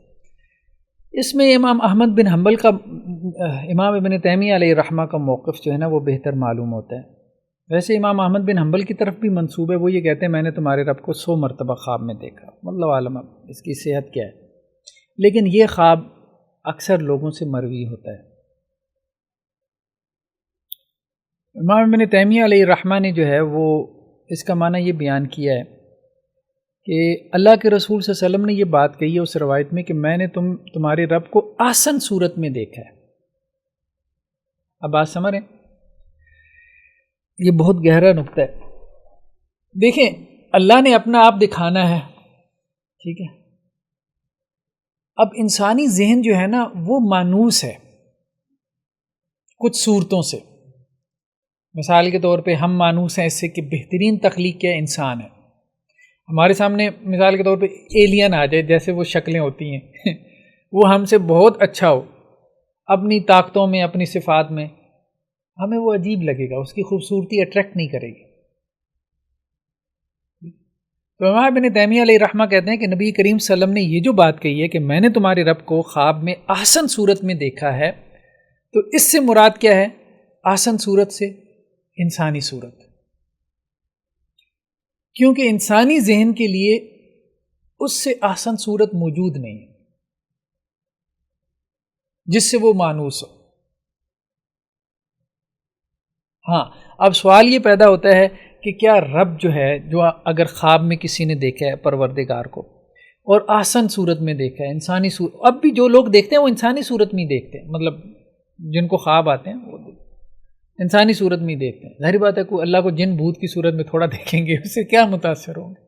اس میں امام احمد بن حنبل کا، امام ابن تیمیہ علیہ رحمہ کا موقف جو ہے نا وہ بہتر معلوم ہوتا ہے۔ ویسے امام احمد بن حنبل کی طرف بھی منسوب ہے، وہ یہ کہتے ہیں میں نے تمہارے رب کو 100 مرتبہ خواب میں دیکھا، واللہ عالم اس کی صحت کیا ہے، لیکن یہ خواب اکثر لوگوں سے مروی ہوتا ہے۔ امام ابن تیمیہ علیہ رحمہ نے جو ہے وہ اس کا معنی یہ بیان کیا ہے کہ اللہ کے رسول صلی اللہ علیہ وسلم نے یہ بات کہی ہے اس روایت میں کہ میں نے تمہارے رب کو احسن صورت میں دیکھا ہے۔ اب بات سمجھ رہے ہیں؟ یہ بہت گہرا نقطہ ہے۔ دیکھیں، اللہ نے اپنا آپ دکھانا ہے، ٹھیک ہے، اب انسانی ذہن جو ہے نا وہ مانوس ہے کچھ صورتوں سے۔ مثال کے طور پہ ہم مانوس ہیں اس سے کہ بہترین تخلیق کیا انسان ہے، ہمارے سامنے مثال کے طور پہ ایلین آ جائے، جیسے وہ شکلیں ہوتی ہیں وہ ہم سے بہت اچھا ہو اپنی طاقتوں میں، اپنی صفات میں، ہمیں وہ عجیب لگے گا، اس کی خوبصورتی اٹریکٹ نہیں کرے گی۔ تو امام ابن تیمیہ علیہ رحمہ کہتے ہیں کہ نبی کریم صلی اللہ علیہ وسلم نے یہ جو بات کہی ہے کہ میں نے تمہارے رب کو خواب میں احسن صورت میں دیکھا ہے، تو اس سے مراد کیا ہے؟ احسن صورت سے انسانی صورت، کیونکہ انسانی ذہن کے لیے اس سے احسن صورت موجود نہیں ہے جس سے وہ مانوس ہو۔ ہاں، اب سوال یہ پیدا ہوتا ہے کہ کیا رب جو ہے، جو اگر خواب میں کسی نے دیکھا ہے پروردگار کو اور احسن صورت میں دیکھا ہے، انسانی صورت، اب بھی جو لوگ دیکھتے ہیں وہ انسانی صورت میں ہی دیکھتے ہیں، مطلب جن کو خواب آتے ہیں وہ انسانی صورت میں ہی دیکھتے ہیں۔ ظاہری بات ہے کوئی اللہ کو جن بھوت کی صورت میں تھوڑا دیکھیں گے، اس سے کیا متاثر ہوں گے؟